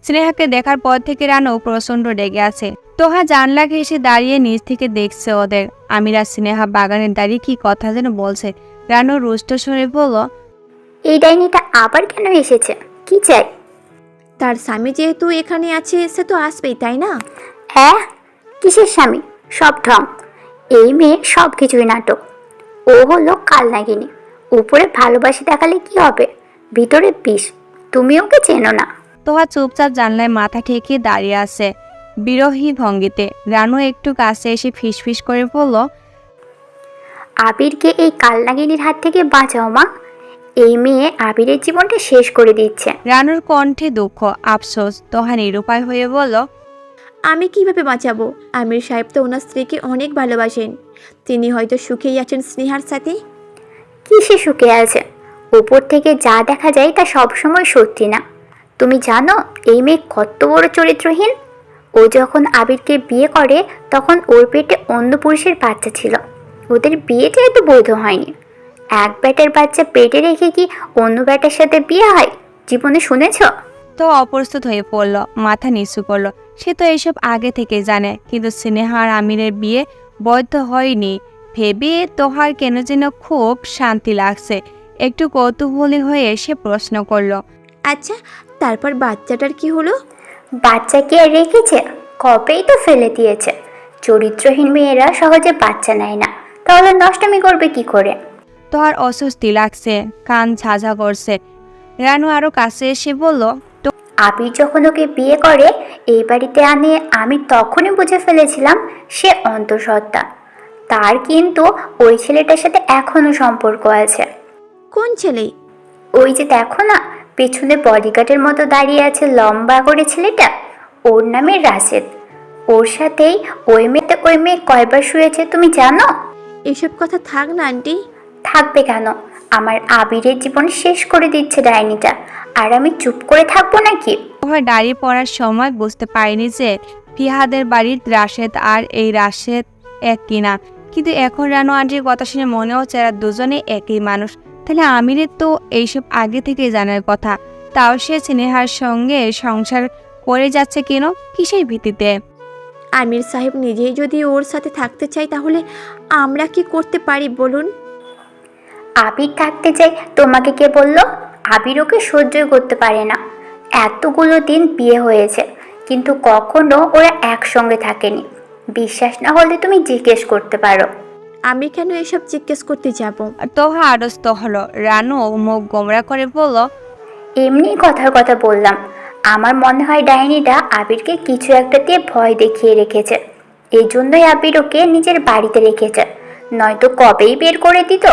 স্নেহাকে দেখার পর থেকে রানু প্রচন্ড রেগে আছে। তোহা জানলা ঘেঁষে দাঁড়িয়ে নিচ থেকে দেখছে ওদের। আমির আর স্নেহা বাগানে দাঁড়িয়ে কি কথা যেন বলছে। রানু রুষ্ট স্বরে বলল, এই ডাইনিটা আবার কেন এসেছে? কি চাই? তার স্বামী যেহেতু এখানে আছে সে তো আসবেই, তাই না? হ্যাঁ, কিসের স্বামী? সব ঢং। এই মেয়ে সব কিছুই নাটক। ও হলো কালনাগিনী। উপরে ভালোবাসি দেখালে কি হবে, ভিতরে বিষ। তুমি ওকে চেনো না। তোহা চুপচাপ জানলায় মাথা ঠেকিয়ে দাঁড়িয়ে আছে বিরহী ভঙ্গিতে। রানু একটু কাছে এসে ফিসফিস করে বলল, আবিরকে এই কালনাগিনীর হাত থেকে বাঁচাও মা। এই মেয়ে আবিরের জীবনটা শেষ করে দিচ্ছে। রানুর কণ্ঠে দুঃখ, আফসোস। তোহা নিরুপায় হয়ে বলল, আমি কিভাবে বাঁচাবো? আমির সাহেব তো ওনার স্ত্রীকে অনেক ভালোবাসেন। তিনি হয়তো সুখেই আছেন স্নেহার সাথে। কি সে সুখে আছে? উপর থেকে যা দেখা যায় তা সবসময় সত্যি না। তুমি জানো এই মেয়ে কত বড় চরিত্রহীন? ও যখন আবিরকে বিয়ে করে তখন ওর পেটে অন্য পুরুষের বাচ্চা ছিল। ওদের বিয়েটা এত বৈধ হয়নি। এক ব্যাটার বাচ্চা পেটে রেখে কি অন্য ব্যাটার সাথে বিয়ে হয়? জীবনে শুনেছ? তো অপ্রস্তুত হয়ে পড়ল, মাথা নিচু করলো। সে তো এসব আগে থেকে জানে, কিন্তু স্নেহা আর আমিরের বিয়ে বৈধ হয়নি ভেবে তোহার কেন যেন খুব শান্তি লাগছে। একটু কৌতূহলী হয়ে সে প্রশ্ন করলো, আচ্ছা, তারপর বাচ্চাটার কি হলো? বাচ্চা কে রেখেছে? কবেই তো ফেলে দিয়েছে। চরিত্রহীন মেয়েরা সহজে বাচ্চা নেয় না, তাহলে নষ্টমী করবে কি করে? তোহার অস্বস্তি লাগছে, কান ঝাঝা করছে। রানু আরো কাছে এসে বলল, আবির যখন ওকে বিয়ে করে এই বাড়িতে আনে আমি তখনই বুঝে ফেলেছিলাম সে অন্তঃসত্ত্বা। তার কিন্তু ওই ছেলেটার সাথে এখনো সম্পর্ক আছে। কোন ছেলে? ওই যে দেখো না, পেছনে বডিগার্ডের মতো দাঁড়িয়ে আছে লম্বা করে ছেলেটা, ওর নামে রাশেদ। ওর সাথেই ওই মেয়ে কয়বার শুয়েছে তুমি জানো? এসব কথা থাক না আন্টি। থাকবে কেন? আমার আবিরের জীবন শেষ করে দিচ্ছে ডাইনিটা, আর আমি চুপ করে থাকবো নাকি? তোহার দাঁড়িয়ে পড়ার সময় বুঝতে পারিনি যে ফিহাদের বাড়ির রাশেদ আর এই রাশেদ এক কিনা। কিন্তু এখন রানু আন্টির কথা শুনে মনে হচ্ছে এরা দুজনে একই মানুষ। তাহলে আমিরের তো এইসব আগে থেকে জানার কথা, তাও সে স্নেহার সঙ্গে সংসার করে যাচ্ছে কেন? কিসের ভিত্তিতে? আমির সাহেব নিজেই যদি ওর সাথে থাকতে চাই তাহলে আমরা কি করতে পারি বলুন? আবির থাকতে চাই তোমাকে কে বলল? আবির ওকে সহ্যই করতে পারে না। এতগুলো দিন বিয়ে হয়েছে কিন্তু কখনো ওরা একসঙ্গে থাকেনি। বিশ্বাস না হলে তুমি জিজ্ঞেস করতে পারো। আমি কেন এসব জিজ্ঞেস করতে যাব? তোহা আড়স্ত হলো। রানু মুখ গোমরা করে বলল, এমনি কথার কথা বললাম। আমার মনে হয় ডাইনিটা আবিরকে কিছু একটা দিয়ে ভয় দেখিয়ে রেখেছে। এই জন্যই আবির ওকে নিজের বাড়িতে রেখেছে, নয়তো কবেই বের করে দিত।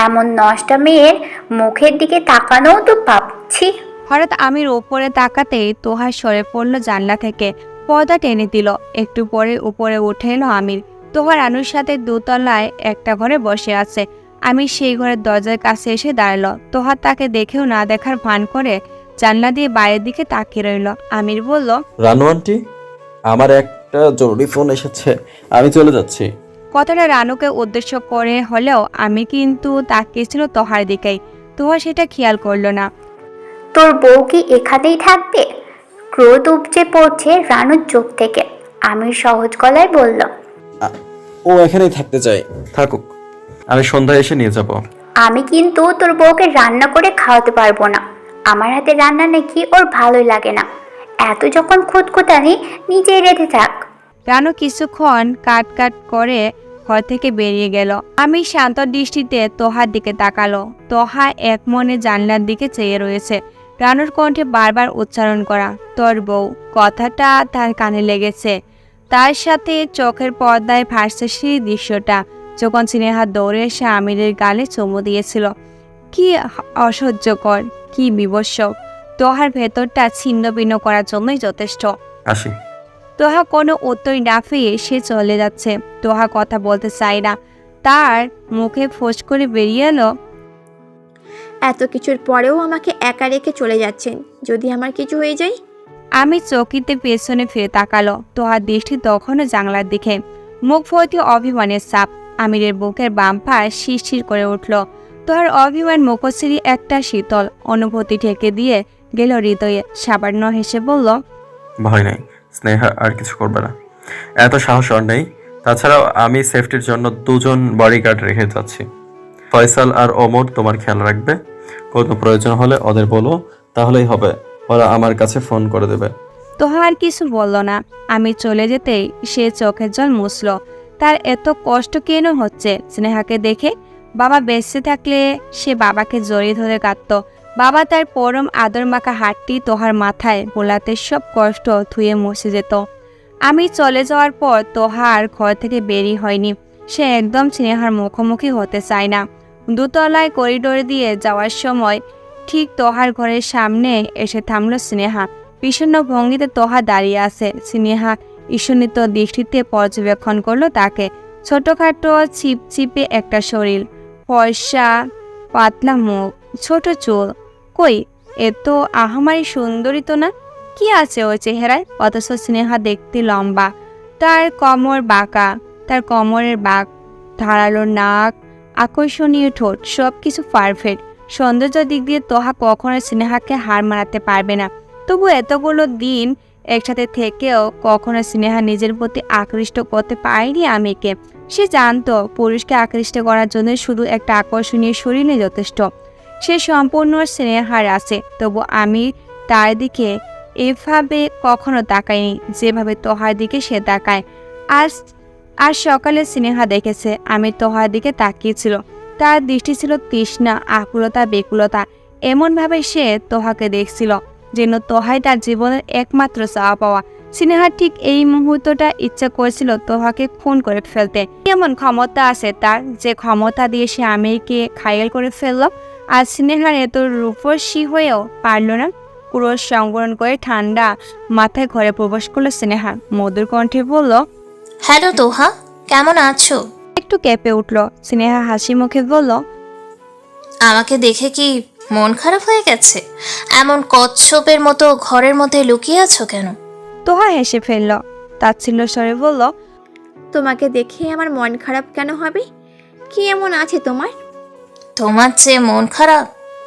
এমন নষ্টা মেয়ের মুখের দিকে তাকানোও তো পাচ্ছি। হঠাৎ আমির ওপরে তাকাতেই তোহার সরে পড়ল জানলা থেকে, পর্দা টেনে দিল। একটু পরে উপরে উঠে এলো আমির। তোহা রানুর সাথে দোতলায় একটা ঘরে বসে আছে। আমির সেই ঘরের দরজার কাছে এসে দাঁড়ালো। তোহা তাকে দেখেও না দেখার ভান করে জানলা দিয়ে বাইরের দিকে তাকিয়ে রইল। আমির বলল, রানু আন্টি, আমার একটা জরুরি ফোন এসেছে, আমি চলে যাচ্ছি। কথাটা রানুকে উদ্দেশ্য করে হলেও আমি কিন্তু তাকিয়েছিল তোহার দিকেই। তোহা সেটা খেয়াল করলো না। তোর বউ কি এখানেই থাকবে? ক্রোধ উপচে পড়ছে রানুর চোখ থেকে। আমির সহজ গলায় বলল, ও এখানেই থাকতে চাই, থাকুক, আমি সন্ধ্যায় এসে নিয়ে যাব। আমি কিন্তু তোর বউকে রান্না করে খাওয়াতে পারবো না। আমার হাতে রান্না নাকি ওর ভালোই লাগে না। এত যখন খুঁতখুঁতানি, নিজেই রেঁধে থাক। রানু কিছুক্ষণ কাট কাট করে ঘর থেকে বেরিয়ে গেল। আমি শান্ত দৃষ্টিতে তোহার দিকে তাকালো। তোহা এক মনে জানলার দিকে চেয়ে রয়েছে। রানুর কণ্ঠে বারবার উচ্চারণ করা তোর বউ কথাটা তার কানে লেগেছে। তার সাথে চোখের পর্দায় ভাসছে সেই দৃশ্যটা যখন স্নেহা দৌড়ে এসে আমিরের গালে চুমু দিয়েছিল। কি অসহ্যকর, কি বিভৎস! তোহার ভেতরটা ছিন্ন ভিন্ন করার জন্যই যথেষ্ট। আসি। তোহা কোনো উত্তর না পেয়ে সে চলে যাচ্ছে। তোহা কথা বলতে চায় না, তার মুখে ফোঁস করে বেরিয়ে এলো, এত কিছুর পরেও আমাকে একা রেখে চলে যাচ্ছেন। যদি আমার কিছু হয়ে যায়? আমি চকিতে পেছনে ফিরে তাকালো। তোহার দৃষ্টি তখনও জানলার দিকে, মুখ ভর্তি অভিমানের ছাপ। আমিরের বুকের বাম পা শিরশির করে উঠল। তোহার অভিমান মুখশ্রী একটা শীতল অনুভূতি ঠেকে দিয়ে গেল হৃদয়ে। সামান্য হেসে বলল, ভয় নেই, স্নেহা আর কিছু করবে না, এত সাহস আর নেই। তাছাড়াও আমি সেফটির জন্য 2জন বডিগার্ড রেখে যাচ্ছি। ফয়সাল আর ওমর তোমার খেয়াল রাখবে। কোনো প্রয়োজন হলে ওদের বলো, তাহলেই হবে। ওরা আমার কাছে ফোন করে দেবে। তোহা আর কিছু বলল না। আমি চলে যেতেই সে চোখের জল মুছল। তার এত কষ্ট কেন হচ্ছে স্নেহাকে দেখে? বাবা বেঁচে থাকলে সে বাবাকে জড়িয়ে ধরে কাঁদত। বাবা তার পরম আদর মাখা হাতটি তোহার মাথায় বোলাতে সব কষ্ট ধুয়ে মুছে যেত। আমি চলে যাওয়ার পর তোহা আর ঘর থেকে বেরিয়ে হয়নি। সে একদম স্নেহার মুখোমুখি হতে চায় না। দোতলায় করিডোর দিয়ে যাওয়ার সময় ঠিক তোহার ঘরের সামনে এসে থামল স্নেহা। বিষণ্ণ ভঙ্গিতে তোহা দাঁড়িয়ে আছে। স্নেহা ঈশনিত দৃষ্টিতে পর্যবেক্ষণ করলো তাকে। ছোটখাটো ছিপছিপে একটা শরীর, ফর্সা পাতলা মুখ, ছোট চুল। কই, এত আহামারি সুন্দরী তো না। কি আছে ওই চেহারায়? অথচ স্নেহা দেখতে লম্বা, তার কোমর বাঁকা, তার কোমরের বাঁক, ধারালো নাক, আকর্ষণীয় ঠোঁট, সব কিছু পারফেক্ট। সৌন্দর্য দিক দিয়ে তোহা কখনো স্নেহাকে হার মানাতে পারবে না। তবু এতগুলো দিন একসাথে থেকেও কখনো স্নেহা নিজের প্রতি আকৃষ্ট করতে পারেনি আমিরকে। সে জানতো পুরুষকে আকৃষ্ট করার জন্য শুধু একটা আকর্ষণীয় শরীরে যথেষ্ট। সে সম্পূর্ণ স্নেহার আছে। তবু আমি তার দিকে এভাবে কখনো তাকাইনি যেভাবে তোহার দিকে সে তাকায়। আজ সকালে স্নেহা দেখেছে আমি তোহার দিকে তাকিয়েছিল। তার দৃষ্টি ছিল তৃষ্ণা, আকুলতা, বেকুলতা। এমনভাবে সে তোহাকে দেখছিল যেন তোহাই তার জীবনের একমাত্র চাওয়া পাওয়া। স্নেহার ঠিক এই মুহূর্তটা ইচ্ছা করেছিল তোহাকে খুন করে ফেলতে। এমন ক্ষমতা আছে তার, যে ক্ষমতা দিয়ে সে আমিরকে ঘায়েল করে ফেলল। আর স্নেহার এত রূপসী হয়েও পারল না। ক্রোধ সংবরণ করে ঠান্ডা মাথায় ঘরে প্রবেশ করলো স্নেহা। মধুর কণ্ঠে বলল, হ্যালো তোহা, কেমন আছো? একটু কেঁপে উঠল। স্নেহা হাসি মুখে বলল, আমাকে দেখে কি মন খারাপ হয়ে গেছে? এমন কচ্ছপের মতো ঘরের মধ্যে লুকিয়ে আছো কেন? তোহা হেসে ফেলল। তাচ্ছিল্য স্বরে বলল, তোমাকে দেখে আমার মন খারাপ কেন হবে? কি এমন আছে তোমার? তোমার যে মন খারাপ,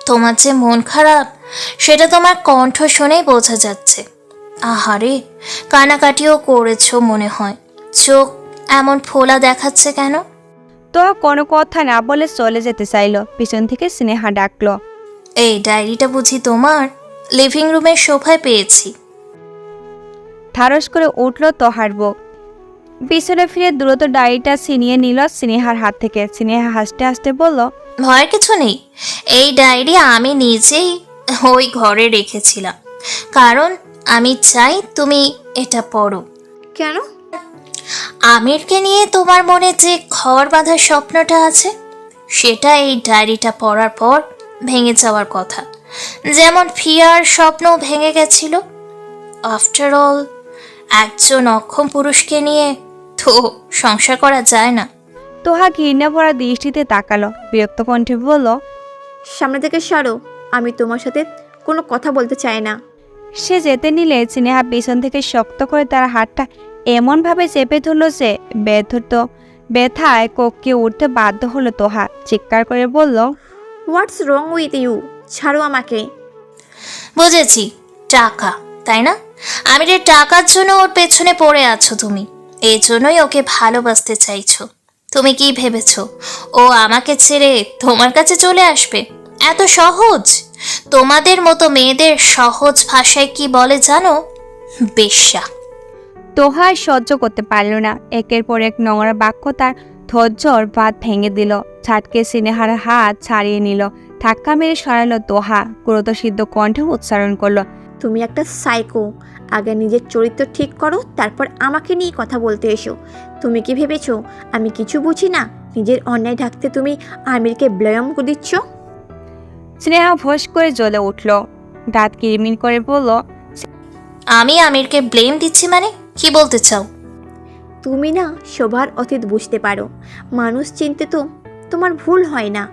তোমার যে মন খারাপ, সেটা তোমার কণ্ঠ শুনেই বোঝা যাচ্ছে। আহারে, কানাকাটিও করেছো মনে হয়। চোখ এমন ফোলা দেখাচ্ছে কেন? তোহা কোনো কথা না বলে চলে যেতে চাইল। পিছন থেকে স্নেহা ডাকলো, এই ডায়েরিটা বুঝি তোমার? লিভিং রুমের সোফায় পেয়েছি। ধারস করে উঠল তোহার বুক। পিছনে ফিরে দ্রুত ডায়েরিটা ছিনিয়ে নিল স্নেহার হাত থেকে। স্নেহা হাসতে হাসতে বলল, ভয়ের কিছু নেই। এই ডায়েরি আমি নিজেই ওই ঘরে রেখেছিলাম, কারণ আমি চাই তুমি এটা পড়ো। কেন? আমিরকে নিয়ে তোমার মনে যে ঘর বাঁধার স্বপ্নটা আছে, সেটা এই ডায়েরিটা পড়ার পর ভেঙে যাওয়ার কথা। যেমন ফিয়ার স্বপ্ন ভেঙে গেছিল। আফটার অল, একজন অক্ষম পুরুষকে নিয়ে তো সংসার করা যায় না। তোহা ঘৃণা ভরা দৃষ্টিতে তাকালো। বিরক্ত কণ্ঠে বলল, সামনে থেকে সরো, আমি তোমার সাথে কোনো কথা বলতে চাই না। সে যেতে নিলে স্নেহা পিছন থেকে শক্ত করে তার হাতটা এমনভাবে চেপে ধরল যে ব্যথায় কোঁকিয়ে উঠতে বাধ্য হলো তোহা। চিৎকার করে বলল, হোয়াটস রং উইথ ইউ? ছাড়ো আমাকে। বুঝেছি, টাকা, তাই না? আমিরের টাকার জন্য ওর পেছনে পড়ে আছো তুমি। এই জন্যই ওকে ভালোবাসতে চাইছো। তুমি কি ভেবেছো ও আমাকে ছেড়ে তোমার কাছে চলে আসবে? এত সহজ? তোমাদের মতো মেয়েদের সহজ ভাষায় কি বলে জানো? বেশ্যা। তোহা সহ্য করতে পারল না। একের পর এক নোংরা বাক্য তার ধৈর্যর বাঁধ ভেঙে দিল। ছাটকে স্নেহার হাত ছাড়িয়ে নিল। ধাক্কা মেরে সরালো তোহা। ক্রোধসিদ্ধ কণ্ঠে উচ্চারণ করলো, তুমি একটা সাইকো। আগে নিজের চরিত্র ঠিক করো, তারপর আমাকে নিয়ে কথা বলতে এসো। তুমি কি ভেবেছো আমি কিছু বুঝি না? নিজের অন্যায় ঢাকতে তুমি আমিরকে ব্লেম দিচ্ছ। স্নেহা ভোস করে জ্বলে উঠল। দাঁত কিরমির করে বলল, আমি আমিরকে ব্লেম দিচ্ছি মানে? কি বলতে চাও? তুমি না সবার অতীত বুঝতে পারো। মানুষ চিনতে তো তোমার ভুল হয় না।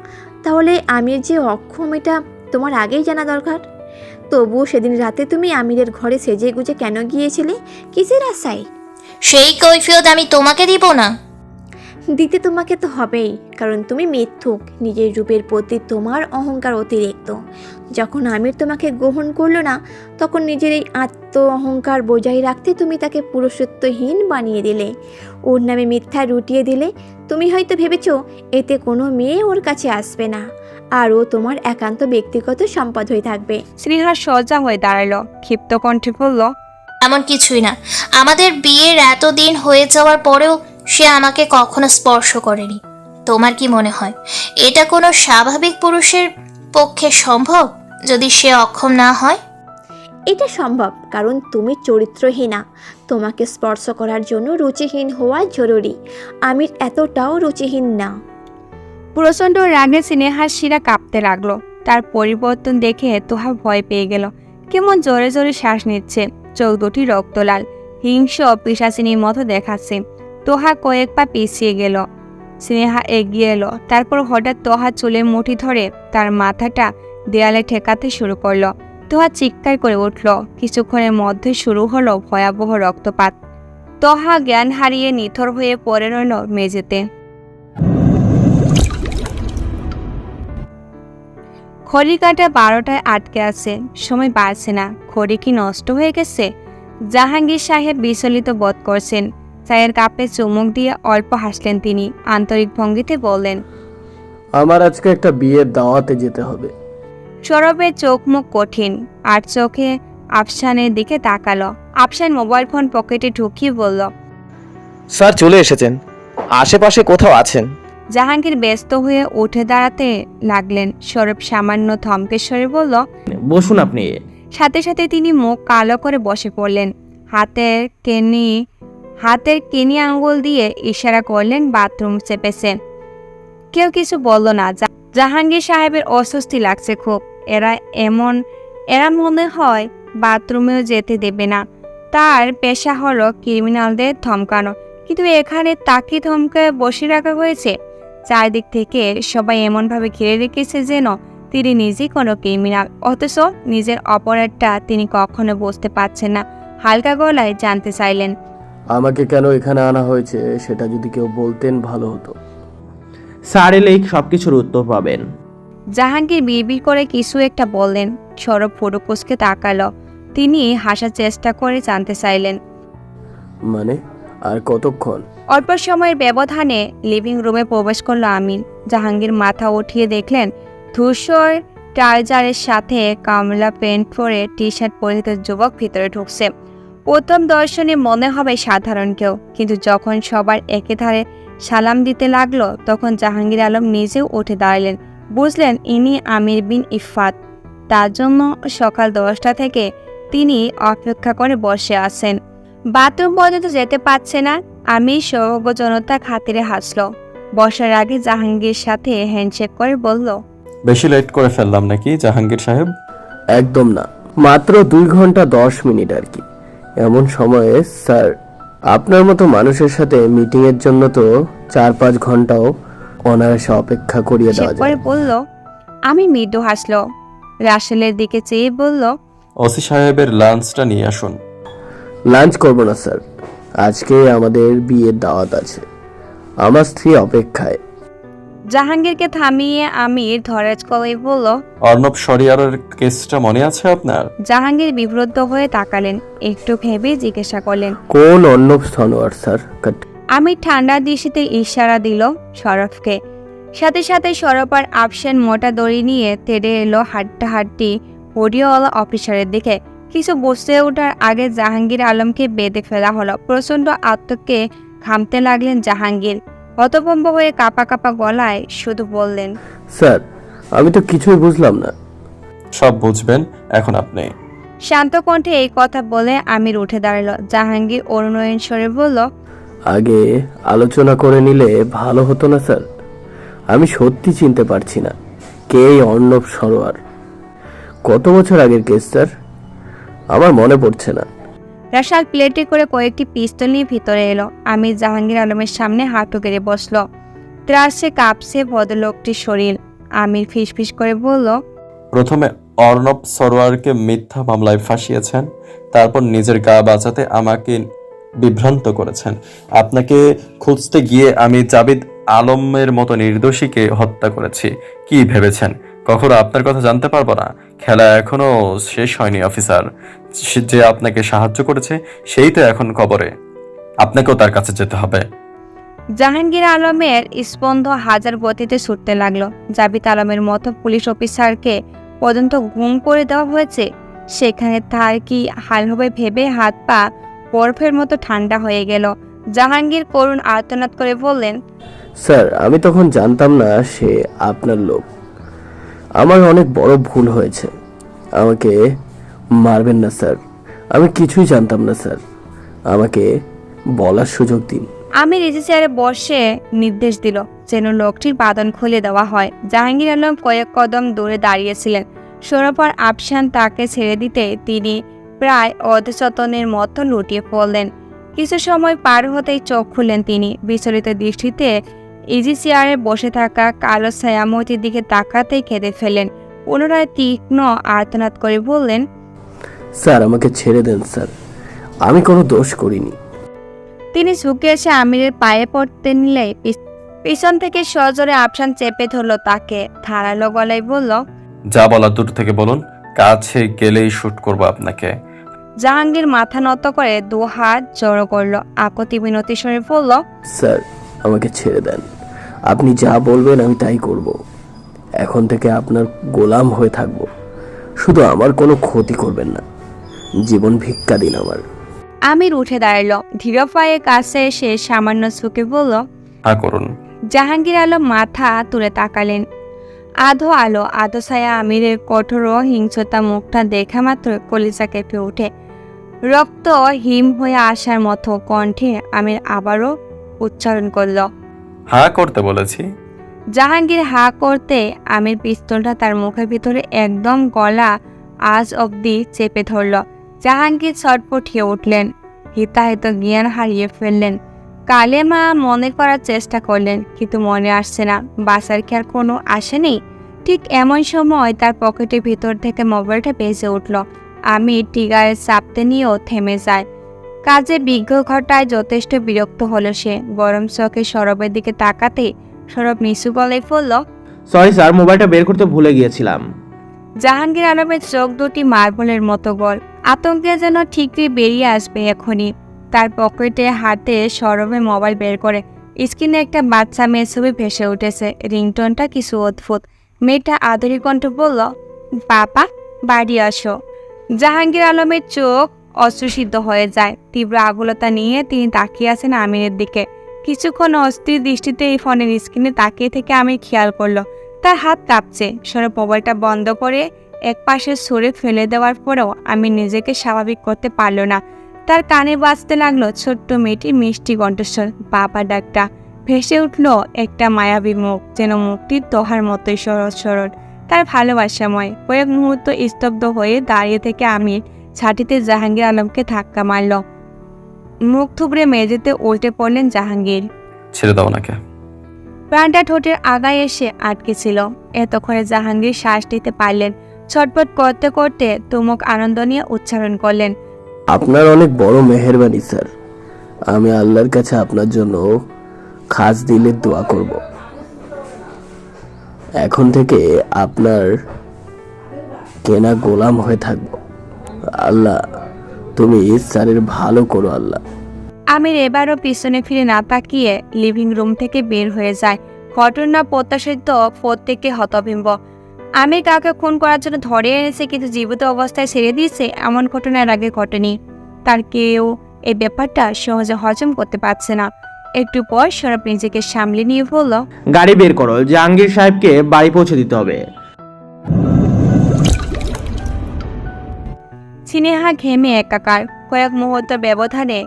তাহলে আমির যে অক্ষম এটা তোমার আগেই জানা দরকার। তবুও সেদিন রাতে তুমি আমিরের ঘরে সেজে গুজে কেন গিয়েছিলে? কিসের আশায়? সেই কৈফিয়ত আমি তোমাকে দিব না। দিতে তোমাকে তো হবেই, কারণ তুমি মিথ্যুক। নিজের রূপের প্রতি তোমার অহংকার অতিরিক্ত। যখন আমির তোমাকে গ্রহণ করলো না, তখন নিজের এই আত্ম অহংকার বজায় রাখতে তুমি তাকে পুরুষত্বহীন বানিয়ে দিলে, ওর নামে মিথ্যা রুটিয়ে দিলে। তুমি হয়তো ভেবেছো এতে কোনো মেয়ে ওর কাছে আসবে না, আর ও তোমার একান্ত ব্যক্তিগত সম্পদ হয়ে থাকবে। স্নেহা সোজা হয়ে দাঁড়ালো, ক্ষিপ্ত কণ্ঠে বলল, এমন কিছুই না। আমাদের বিয়ের এতদিন হয়ে যাওয়ার পরেও সে আমাকে কখনো স্পর্শ করেনি। তোমার কি মনে হয় এটা কোনো স্বাভাবিক পুরুষের পক্ষে সম্ভব, যদি সে অক্ষম না হয়? এটা সম্ভব, কারণ তুমি চরিত্রহীনা। তোমাকে স্পর্শ করার জন্য রুচিহীন হওয়া জরুরি। আমির এতটাও রুচিহীন না। প্রচণ্ড রাগে স্নেহার শিরা কাঁপতে লাগলো। তার পরিবর্তন দেখে তোহা ভয় পেয়ে গেল। কেমন জোরে জোরে শ্বাস নিচ্ছে, চোখ দুটি রক্তলাল, হিংস্র পিশাচিনীর মতো দেখাচ্ছে। তোহা কয়েক পা পিছিয়ে গেল। স্নেহা এগিয়ে এলো, তারপর হঠাৎ তোহা চুলের মুঠি ধরে তার মাথাটা দেয়ালে ঠেকাতে শুরু করলো। তোহা চিৎকার করে উঠল। কিছুক্ষণের মধ্যে শুরু হলো ভয়াবহ রক্তপাত। তোহা জ্ঞান হারিয়ে নিথর হয়ে পড়ে রইল মেঝেতে। ঘড়ি কাঁটা 12টায় আটকে আছে, সময় বাড়ছে না। ঘড়ি কি নষ্ট হয়ে গেছে? জাহাঙ্গীর সাহেব বিচলিত বোধ করছেন। চায়ের কাপে চুমুক দিয়ে অল্প হাসলেন তিনি। আন্তরিক ভঙ্গিতে বললেন, আমার আজকে একটা বিয়ের দাওয়াতে যেতে হবে। সৌরভের চোখ মুখ কঠিন, আর চোখে আফসানের দিকে তাকালো। আফসান মোবাইল ফোন পকেটে ঢুকিয়ে বলল, স্যার চলে এসেছেন, আশেপাশে কোথাও আছেন? জাহাঙ্গীর ব্যস্ত হয়ে উঠে দাঁড়াতে লাগলেন। সৌরভ সামান্য থমকেশ্বরে বলল, বসুন আপনি। সাথে সাথে তিনি মুখ কালো করে বসে পড়লেন। হাতের কেনি আঙ্গুল দিয়ে ইশারা করলেন বাথরুম চেপেছে। কেউ কিছু বলল না। জাহাঙ্গীর সাহেবের অস্বস্তি লাগছে খুব। এরা মনে হয় বাথরুমেও যেতে দেবে না। তার পেশা হলো ক্রিমিনালদের ধমকানো, কিন্তু এখানে তাকে ধমকায় বসে রাখা হয়েছে। চারদিক থেকে সবাই এমনভাবে ঘিরে রেখেছে যেন তিনি নিজেই কোনো ক্রিমিনাল, অথচ নিজের অপরাধটা তিনি কখনো বুঝতে পারছেন না। হালকা গলায় জানতে চাইলেন, আমাকে কেন এখানে আনা হয়েছে সেটা যদি কেউ বলতেন ভালো হতো। স্যার এলেই সব কিছুর উত্তর পাবেন। জাহাঙ্গীর বিড়বিড় করে কিছু একটা বললেন। সৌরভ ফুটুকুসকে তাকালো। তিনি হাসার চেষ্টা করে জানতে চাইলেন, মানে আর কতক্ষণ? অল্প সময়ের ব্যবধানে লিভিং রুমে প্রবেশ করলো আমিন। জাহাঙ্গীর মাথা উঠিয়ে দেখলেন ধূসর ট্রাউজারের সাথে কমলা প্যান্ট পরে টি শার্ট পরিহিত যুবক ভিতরে ঢুকছে। প্রথম দর্শনে মনে হবে সাধারণ কেউ, কিন্তু যখন সবার একে ধারে সালাম দিতে লাগলো তখন জাহাঙ্গীর আলম নিজেও উঠে দাঁড়ালেন। বুঝলেন ইনি আমির বিন ইফাত। তার জন্য সকাল 10টা থেকে তিনি অপেক্ষা করে বসে আছেন। বাথরুম পর্যন্ত যেতে পারছে না। আমি সৌভাগ্যজনতা খাতিরে হাসল। বসার আগে জাহাঙ্গীর সাথে হ্যান্ডশেক করে বলল, বেশি লেট করে ফেললাম নাকি জাহাঙ্গীর সাহেব? একদম না, মাত্র 2 ঘন্টা 10 মিনিট আর কি। এমন সময়ে স্যার, আপনার মতো মানুষের সাথে মিটিং এর জন্য তো 4-5 ঘন্টাও অনায়াসে অপেক্ষা করিয়ে সে দেওয়া করে যায়। বলল। আমি মৃদু হাসল। রাসেলের দিকে চেয়ে বলল, ওসি সাহেবের লাঞ্চটা নিয়ে আসুন। লাঞ্চ করবো না স্যার, আজকে আমাদের বিয়ের দাওয়াত আছে। আমার স্ত্রী অপেক্ষায়। জাহাঙ্গীরকে থামিয়ে আমির ধরাজ করে বলল। অর্ণব শরিয়ারের কেসটা মনে আছে আপনার? জাহাঙ্গীর বিব্রত হয়ে তাকালেন। একটু ভেবে জিজ্ঞাসা করলেন, কোন অর্ণব সনোয়ার স্যার? আমি ঠান্ডা দৃষ্টিতে ইশারা দিল সরফকে। সাথে সাথে সরফ আর আফসান মোটা দড়ি নিয়ে তেড়ে এলো হাড্ডাহাড্ডি হরিওয়ালা অফিসারের দিকে। কিছু বুঝতে ওঠার আগে জাহাঙ্গীর আলমকে বেঁধে ফেলা হলো। প্রচণ্ড আত্মকে ঘামতে লাগলেন জাহাঙ্গীর। হতভম্ব হয়ে কাঁপা কাঁপা গলায় শুধু বললেন, স্যার, আমি তো কিছুই বুঝলাম না। সব বুঝবেন এখন আপনি। শান্ত কণ্ঠে এই কথা বলে আমির উঠে দাঁড়ালো। জাহাঙ্গীর অনুনয়ন স্বরে বলল, আগে আলোচনা করে নিলে ভালো হতো না স্যার? আমি সত্যি চিনতে পারছি না কে এই অর্ণব সরোয়ার। কত বছর আগের কেস স্যার? আমার মনে পড়ছে না। রাশাল প্লেটে করে কয়েকটি পিস্তল নিয়ে ভিতরে এলো। আমি জাহাঙ্গীর আলমের সামনে হাঁটু গেড়ে বসল। ত্রাসে কাঁপছে ভদ্রলোকটির শরীর। আমির ফিসফিস করে বলল, প্রথমে অর্ণব সরোয়ারকে মিথ্যা মামলায় ফাঁসিয়েছেন, তারপর নিজের গা বাঁচাতে আমাকে বিভ্রান্ত করেছেন। আপনাকে খুঁজতে গিয়ে আমি জাবিদ আলমের মতো নির্দোষীকে হত্যা করেছি। কি ভেবেছেন কখনো আপনার কথা জানতে পারবো না? খেলা এখনো শেষ হয়নি অফিসার। যে আপনাকে সাহায্য করেছে সেই তো এখন কবরে। আপনাকেও তার কাছে যেতে হবে। জাহাঙ্গীর আলমের স্পন্দ হাজার গতিতে ছুটতে লাগলো। জাবিদ আলমের মতো পুলিশ অফিসারকে পর্যন্ত গুম করে দেওয়া হয়েছে, সেখানে তার কি হাল হবে ভেবে হাত পা বরফের মতো ঠান্ডা হয়ে গেল। জাহাঙ্গীর করুণ আর্তনাদ করে বললেন, স্যার আমি তখন জানতাম না সে আপনার লোক। আমার অনেক বড় ভুল হয়েছে। আমাকে মারবেন না স্যার, আমি কিছুই জানতাম না স্যার, আমাকে বলার সুযোগ দিন। আমি রেজিস্ট্রারে বসে নির্দেশ দিল যেন লোকটির বাদন খুলে দেওয়া হয়। জাহাঙ্গীর আলম কয়েক কদম দূরে দাঁড়িয়েছিলেন। সোনাপর আফসান তাকে ছেড়ে দিতে তিনি প্রায় অধচেতনের মতো লুটিয়ে পড়লেন। কিছু সময় পার হতেই চোখ খুললেন তিনি। বিচলিত দৃষ্টিতে ইজি চেয়ারে বসে থাকা কালো ছায়ামূর্তির দিকে তাকাতেই কেঁদে ফেলেন। পুনরায় তীক্ষ্ণ আর্তনাদ করে বললেন, স্যার আমাকে ছেড়ে দেন স্যার, আমি কোনো দোষ করিনি। তিনি ঝুঁকে এসে আমিরের পায়ে পড়তে নিলে পিছন থেকে সজোরে আফসান চেপে ধরল তাকে। ধারালো গলায় বলল, যা বলার দূর থেকে বলুন, কাছে গেলেই শুট করবো আপনাকে। জাহাঙ্গীর মাথা নত করে দু হাত জড়ো করলো। আকতি বিনতি স্বরে বলল, স্যার আমাকে ছেড়ে দেন, আপনি যা বলবেন আমি তাই করব। এখন থেকে আপনার গোলাম হয়ে থাকব, শুধু আমার কোনো ক্ষতি করবেন না। জীবন ভিক্ষা দিন আমার। আমির উঠে দাঁড়ালো। ধীর পায়ে কাছে এসে সামান্য ঝুঁকে বলল, হ্যাঁ করুন। জাহাঙ্গীর আলম মাথা তুলে তাকালেন। আধো আলো আধো ছায়া আমিরের কঠোর ও হিংস্রতা মুখটা দেখা মাত্র কলিজা কেঁপে ওঠে। রক্ত হিম হয়ে আসার মতো কণ্ঠে আমির আবারও উচ্চারণ করল। হ্যাঁ করতে বলেছি। জাহাঙ্গীর হা করতে আমির পিস্তলটা তার মুখের ভিতরে একদম গলা আজ অবধি চেপে ধরল। জাহাঙ্গীর ছটফটিয়ে উঠলেন, হিতাহিত জ্ঞান হারিয়ে ফেললেন। কালেমা মনে করার চেষ্টা করলেন, কিন্তু মনে আসছে না। বাসার কি আর কোনো আসেনি? ঠিক এমন সময় তার পকেটের ভিতর থেকে মোবাইলটা বেজে উঠল। আমি টিগারে চাপতে নিয়েও থেমে যায়। কাজে বিঘ্ন ঘটায় যথেষ্ট বিরক্ত হলো সে। গরম চোখে সরবের দিকে তাকাতেই সরব নিচু গলায় বলল, সরি স্যার, মোবাইলটা বের করতে ভুলে গিয়েছিলাম। জাহাঙ্গীর আলমের চোখ দুটি মার্বলের মতো গোল। আতঙ্কে যেন ঠিকই বেরিয়ে আসবে এখনই। তার পকেটে হাতে সরবে মোবাইল বের করে। স্ক্রিনে একটা বাচ্চা মেয়ের ছবি ভেসে উঠেছে। রিংটোনটা কিছু অদ্ভুত। মেয়েটা আদরি কণ্ঠ বলল, বাবা বাড়ি আসো। জাহাঙ্গীর আলমের চোখ অশ্রুসিদ্ধ হয়ে যায়। তীব্র আগুলতা নিয়ে তিনি তাকিয়ে আছেন আমিরের দিকে। কিছুক্ষণ অস্থির দৃষ্টিতে এই ফোনের স্ক্রিনে তাকিয়ে থেকে আমি খেয়াল করলো তার হাত কাঁপছে। সরে মোবাইলটা বন্ধ করে এক পাশে সরে ফেলে দেওয়ার পরেও আমি নিজেকে স্বাভাবিক করতে পারল না। তার কানে বাজতে লাগলো ছোট্ট মেয়েটির মিষ্টি কণ্ঠস্বর, বাবা ডাকটা। ভেসে উঠল একটা মায়াবী মুখ, যেন মুখটি তোহার মতোই সরল সরল, তার ভালোবাসাময়। কয়েক মুহূর্ত স্তব্ধ হয়ে দাঁড়িয়ে থেকে আমি ছাটিতে জাহাঙ্গীর আলমকে ধাক্কা মারল। মুখ থুবড়ে মেঝেতে উল্টে পড়লেন জাহাঙ্গীর। ছেড়ে দাও নাকি? প্রাণটা ঠোঁটের আগায় এসে আটকে ছিল। এতক্ষণে জাহাঙ্গীর শ্বাস নিতে পারলেন। ছটফট করতে করতে তুমুক আনন্দ নিয়ে উচ্চারণ করলেন, আপনার অনেক বড় মেহেরবানি স্যার। আমি আল্লাহর কাছে আপনার জন্য খাস দিলে দোয়া করব। এখন থেকে আপনার কেনা গোলাম হয়ে থাকব। আল্লাহ তুমি স্যারের ভালো করো আল্লাহ। আমির এবারও পিছনে ফিরে না তাকিয়ে লিভিং রুম থেকে বের হয়ে যায়। ঘটনা প্রত্যাশিত প্রত্যেকে হতভম্ব। আমির কাউকে খুন করার জন্য ধরে এনেছে, কিন্তু জীবিত অবস্থায় ছেড়ে দিয়েছে, এমন ঘটনা এর আগে ঘটেনি। তার কেউ এই ব্যাপারটা সহজে হজম করতে পারছে না। একটু পর সরব নিজেকে সামলে নিয়ে বলল, গাড়ি বের করো, জাহাঙ্গীর সাহেবকে বাড়ি পৌঁছে দিতে হবে। স্নেহা ঘেমে একাকার। কয়েক মুহূর্ত ব্যবধানে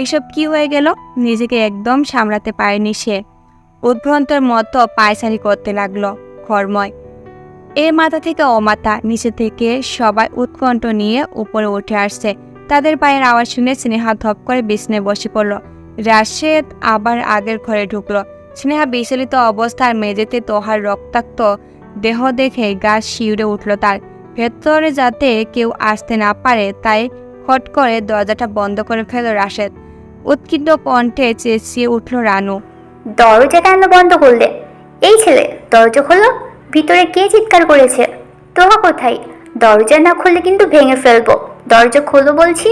এসব কি হয়ে গেল নিজেকে একদম সামলাতে পারেনি সে। উদ্ভ্রান্তর মতো পায়চারি করতে লাগলো ঘরময়। এ মাথা থেকে ও মাথা, নিচে থেকে সবাই উৎকণ্ঠ নিয়ে উপরে উঠে আসছে। তাদের পায়ের আওয়াজ শুনে স্নেহা ধপ করে বিছানায় বসে পড়ল। রাশেদ আবার আগের ঘরে ঢুকলো। স্নেহা বিচলিত অবস্থার মেঝেতে তোহার রক্তাক্ত দেহ দেখে গা শিউরে উঠল তার। ভেতরে যাতে কেউ আসতে না পারে তাই খট করে দরজাটা বন্ধ করে ফেল রাশেদ। উৎকৃষ্ট কণ্ঠে চেঁচিয়ে উঠল রানু। দরজা কেন বন্ধ করলে? এই ছেলে, দরজা খোলো। ভিতরে কে চিৎকার করেছে? তোহা কোথায়? দরজা না খুললে কিন্তু ভেঙে ফেলবো। দরজা খোলো বলছি।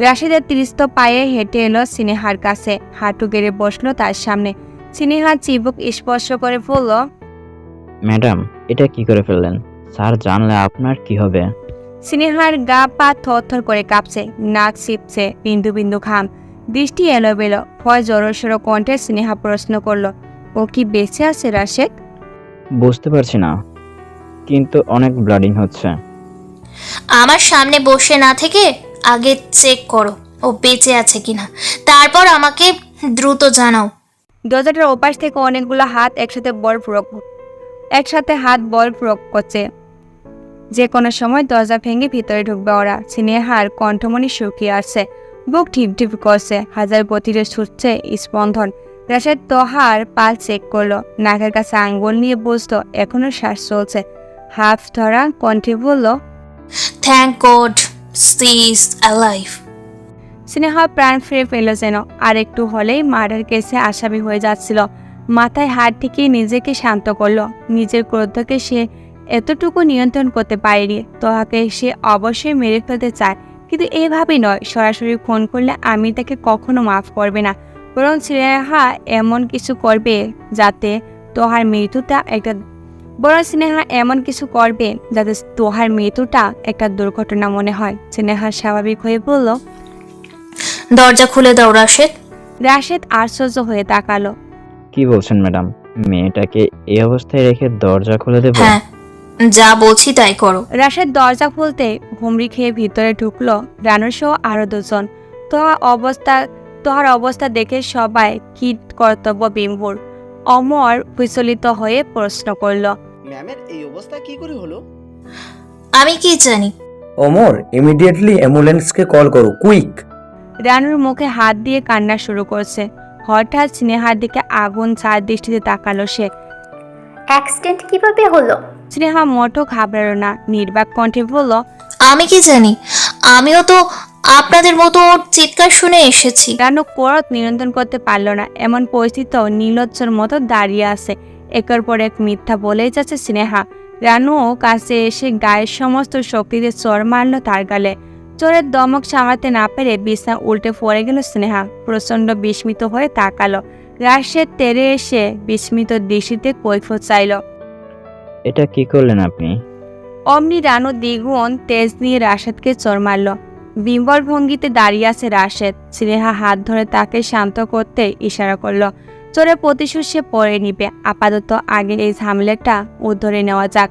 রাশেদের ত্রিস্ত পায়ে হেঁটে এলো স্নেহার কাছে, হাঁটু গেড়ে বসলো তার সামনে। স্নেহা চিবুক স্পর্শ করে বলল, ম্যাডাম, এটা কি করে ফেললেন? স্যার জানলে আপনার কি হবে? স্নেহার গা পা থরথর করে কাঁপছে, নাক ছিপছে, বিন্দু বিন্দু ঘাম, দৃষ্টি এলোবেলো। ভয় জড়সড় কণ্ঠে স্নেহা প্রশ্ন করলো, ও কি বেঁচে আছে রাশেদ? বুঝতে পারছি না, কিন্তু অনেক ব্লাডিং হচ্ছে। আমার সামনে বসে না থেকে আগে চেক করো ও বেঁচে আছে কিনা, তারপর আমাকে দ্রুত জানাও। দরজাটার ওপাশ থেকে অনেকগুলো হাত একসাথে হাত বল প্রয়োগ করছে। যে কোনো সময় দরজা ভেঙে ভিতরে ঢুকবে ওরা। স্নেহার কণ্ঠমণি শুকিয়ে আসছে, বুক ঢিপ ঢিপ করছে, হাজার গতিরে ছুটছে স্পন্দন। রাশেদ তোহার পাল চেক করলো, নাকের কাছে আঙ্গুল নিয়ে বুঝলো এখনো শ্বাস চলছে। হাফ ধরা কণ্ঠে বলল, thank god she is alive. Sneha প্রাণ ফিরে পেল যেন। আর একটু হলেই মার্ডার কেসে আসামি হয়ে যাচ্ছিল। মাথায় হাত ঠেকে নিজেকে শান্ত করলো। নিজের ক্রোধকে সে এতটুকু নিয়ন্ত্রণ করতে পারেনি। তোহাকে সে অবশ্যই মেরে ফেলতে চায়, কিন্তু এভাবে নয়। সরাসরি ফোন করলে আমি তাকে কখনো মাফ করবে না, বরং স্নেহা এমন কিছু করবে যাতে তোহার মৃত্যুটা একটা দুর্ঘটনা মনে হয়। স্নেহা স্বাভাবিক হয়ে বলল। দরজা খুলে দাও রাশেদ। রাশেদ আশ্চর্য হয়ে তাকালো। কি বলছেন ম্যাডাম? মেয়েটাকে এই অবস্থায় রেখে দরজা খুলে দেব? হ্যাঁ, যা বলছি তাই করো। রাশেদ দরজা খুলতে হুমড়ি খেয়ে ভিতরে ঢুকলো রানুর সহ আরো দুজন। তোহার অবস্থা দেখে সবাই কি কর্তব্য বিম্বুর। অমর বিচলিত হয়ে প্রশ্ন করলো, ম্যামের এই অবস্থা কি করে হলো? আমি কি জানি? ওমর, ইমিডিয়েটলি অ্যাম্বুলেন্সকে কল করো, কুইক। রানুর মুখে হাত দিয়ে কান্না শুরু করছে। হঠাৎ স্নেহার দিকে আগুন ছাড় দৃষ্টিতে তাকালো সে। অ্যাক্সিডেন্ট কিভাবে হলো? স্নেহা মোটো ঘাবড়ালো না, নির্বাক কণ্ঠে বলল, আমি কি জানি? আমিও তো আপনাদের মতো ওর চিৎকার শুনে এসেছি। রানু ক্রোধ নিয়ন্ত্রণ করতে পারল না। এমন পরিস্থিতিও নির্লজ্জর মতো দাঁড়িয়ে আছে। একের পর এক মিথ্যা বলেই যাচ্ছে স্নেহা। রানু কাছে এসে গায়ের সমস্ত শক্তিতে চড় মারল তার গালে। চোরের দমক সামাতে না পেরে বিছনা উল্টে পড়ে গেল স্নেহা। প্রচন্ড বিস্মিত হয়ে তাকালো। রাশেদ তেরে এসে বিস্মিত দৃষ্টিতে কৈফিয়ত চাইল। এটা কি করলেন আপনি? অমনি রানু দ্বিগুণ তেজ নিয়ে রাশেদকে চড় মারল। বিম্বল ভঙ্গিতে দাঁড়িয়ে আছে রাশেদ। স্নেহা হাত ধরে তাকে শান্ত করতে ইশারা করলো। চোরের প্রতিশোধ সে পরে নিবে, আপাতত আগে এই ঝামেলাটা উদ্ধরে নেওয়া যাক।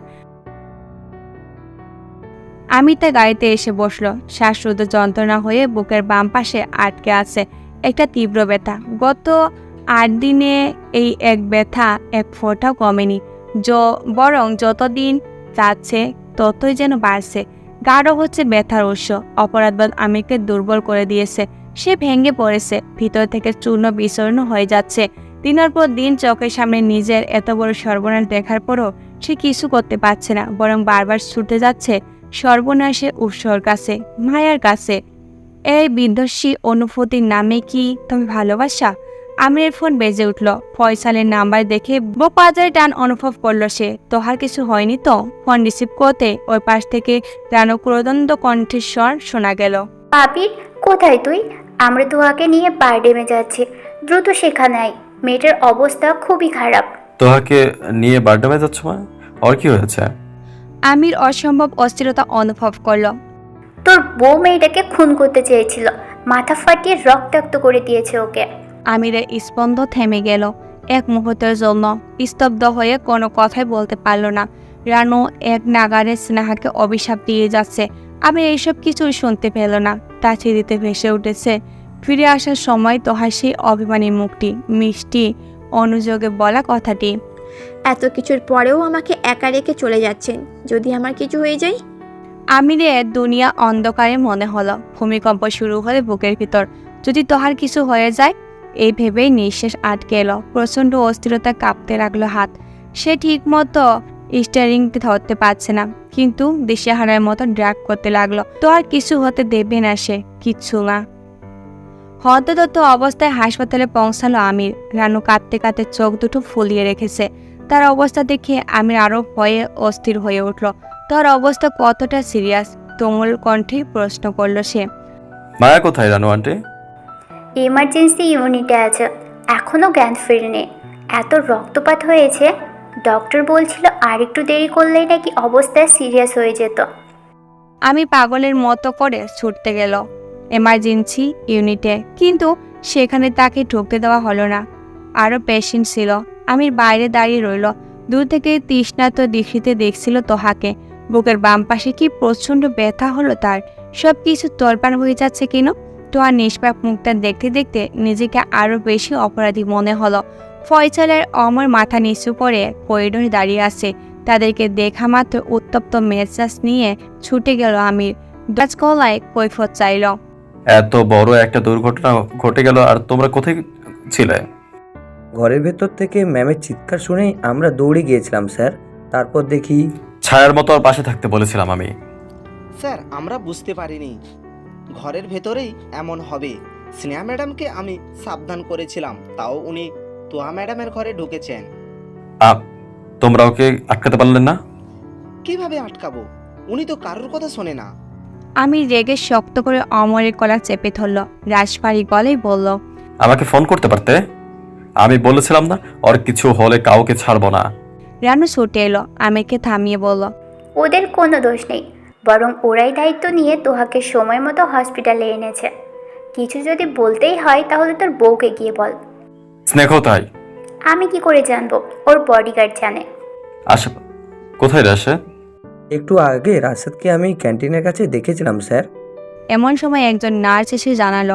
আমিতা গাড়িতে এসে বসলো। শ্বাসরুদ্ধ যন্ত্রণা হয়ে বুকের বাম পাশে আটকে আছে একটা তীব্র ব্যথা। গত 8 দিনে এই এক ব্যথা এক ফোঁটাও কমেনি, বরং যতদিন যাচ্ছে ততই যেন বাড়ছে। গাঢ় হচ্ছে ব্যথার উৎস। অপরাধবোধ আমিরকে দুর্বল করে দিয়েছে। সে ভেঙে পড়েছে, ভিতর থেকে চূর্ণ বিচূর্ণ হয়ে যাচ্ছে। দিনের পর দিন চোখের সামনে নিজের এত বড় সর্বনাশ দেখার পরও সে কিছু করতে পারছে না, বরং বারবার ছুটে যাচ্ছে সর্বনাশের উৎসর কাছে, মায়ার কাছে। এই বিধ্বংসী অনুভূতির নামে কি তবে ভালোবাসা? আমিরের ফোন বেজে উঠল। ফয়সালের নাম্বার দেখে বুক পাজারে টান অনুভব করলো সে। তোহার কিছু হয়নি তো? ফোন রিসিভ করতে ওই পাশ থেকে রানু ক্রোদন্ত কণ্ঠস্বর শোনা গেল। পাপির, কোথায় তুই? আমরা তোহাকে নিয়ে বারডেমে যাচ্ছি, দ্রুত সেখানে আয়। মেয়েটার অবস্থা খুবই খারাপ। তোহাকে নিয়ে বার্থডে যাচ্ছ? মা, ওর কি হয়েছে? আমির অসম্ভব অস্থিরতা অনুভব করলো। তোর বউ মেয়েটাকে খুন করতে চেয়েছিল, মাথা ফাটিয়ে রক্তাক্ত করে দিয়েছে ওকে। আমিরের স্পন্দ থেমে গেল। এক মুহূর্তের জন্য স্তব্ধ হয়ে কোনো কথাই বলতে পারল না। রানু এক নাগারে স্নেহাকে অভিশাপ দিয়ে যাচ্ছে। আমি এইসব কিছুই শুনতে পেল না। তার স্মৃতিতে ভেসে উঠেছে ফিরে আসার সময় তোহার সেই অভিমানী মুখটি, মিষ্টি অনুযোগে বলা কথাটি। এত কিছুর পরেও আমাকে একা রেখে চলে যাচ্ছেন। যদি আমার কিছু হয়ে যায়? আমিরের দুনিয়া অন্ধকারে মনে হলো। ভূমিকম্প শুরু হলে বুকের ভিতর যদি তোহার কিছু হয়ে যায়, এই ভেবেই নিঃশ্বাস আটকে এলো। প্রচণ্ড অস্থিরতা কাঁপতে লাগলো হাত। সে ঠিক মতো স্টিয়ারিং ধরতে পারছে না, কিন্তু দিশেহারার মতো ড্রাগ করতে লাগলো। তোহার কিছু হতে দেবে না সে, কিচ্ছু না। হতদত্ত অবস্থায় হাসপাতালে পৌঁছালো আমির। রানু কাঁদতে কাঁদতে চোখ দুটো ফুলিয়ে রেখেছে। তার অবস্থা দেখে আমির আরো ভয়ে অস্থির হয়ে উঠল। তার অবস্থা কতটা সিরিয়াস? তুমুল কণ্ঠে প্রশ্ন করল সে। মায়া কোথায় রানু আন্টি? ইমার্জেন্সি ইউনিটে আছে, এখনও জ্ঞান ফেরেনি। এত রক্তপাত হয়েছে, ডক্টর বলছিল আর একটু দেরি করলেই নাকি অবস্থা সিরিয়াস হয়ে যেত। আমি পাগলের মতো করে ছুটতে গেল এমার্জেন্সি ইউনিটে, কিন্তু সেখানে তাকে ঢুকতে দেওয়া হলো না। আরও পেশেন্ট ছিল। আমির বাইরে দাঁড়িয়ে রইল। দূর থেকে তৃষ্ণার্ত দৃষ্টিতে দেখছিল তোহাকে। বুকের বাম পাশে কি প্রচণ্ড ব্যথা হলো তার। সব কিছু তোলপাড় হয়ে যাচ্ছে কেন? তোহার নিষ্পাপ মুখটা দেখতে দেখতে নিজেকে আরও বেশি অপরাধী মনে হলো। ফয়সালের অমর মাথা নিচু করে করিডোরে দাঁড়িয়ে আছে। তাদেরকে দেখা মাত্র উত্তপ্ত মেজাজ নিয়ে ছুটে গেল আমির। ডাচ গলায় কৈফত চাইল। এত বড় একটা দুর্ঘটনা ঘটে গেল আর তোমরা কোথায় ছিলে? ঘরের ভেতর থেকে ম্যামের চিৎকার শুনেই আমরা দৌড়ে গিয়েছিলাম স্যার। তারপর দেখি ছায়ার মতো আর পাশে থাকতে বলেছিলাম আমি। স্যার আমরা বুঝতে পারিনি ঘরের ভেতরেই এমন হবে। স্নেহা ম্যাডামকে আমি সাবধান করেছিলাম, তাও উনি তোহা ম্যাডামের ঘরে ঢুকেছেন। তোমরা ওকে আটকাতে পারলেন না? কিভাবে আটকাবো? উনি তো কারোর কথা শোনে না। আমি রেগে শক্ত করে অমরের গলা চেপে ধরল। রাজবাড়ি গলেই বলল, আমাকে ফোন করতে পারতে? আমি বলেছিলাম না ওর কিছু হলে কাউকে ছাড়বো না। রানু ছুটে এলো, আমিরকে থামিয়ে বলল, ওদের কোনো দোষ নেই, বরং ওরাই দায়িত্ব নিয়ে তোহাকে সময় মতো হসপিটালে এনেছে। কিছু যদি বলতেই হয় তাহলে তোর বউকে গিয়ে বল। স্নেহ তাই? আমি কি করে জানবো? ওর বডিগার্ড জানে। আসে কোথায় আসে? একটু আগে রাশেদকে আমি ক্যান্টিনের কাছে দেখেছিলাম স্যার। এমন সময় একজন নার্স এসে জানালো,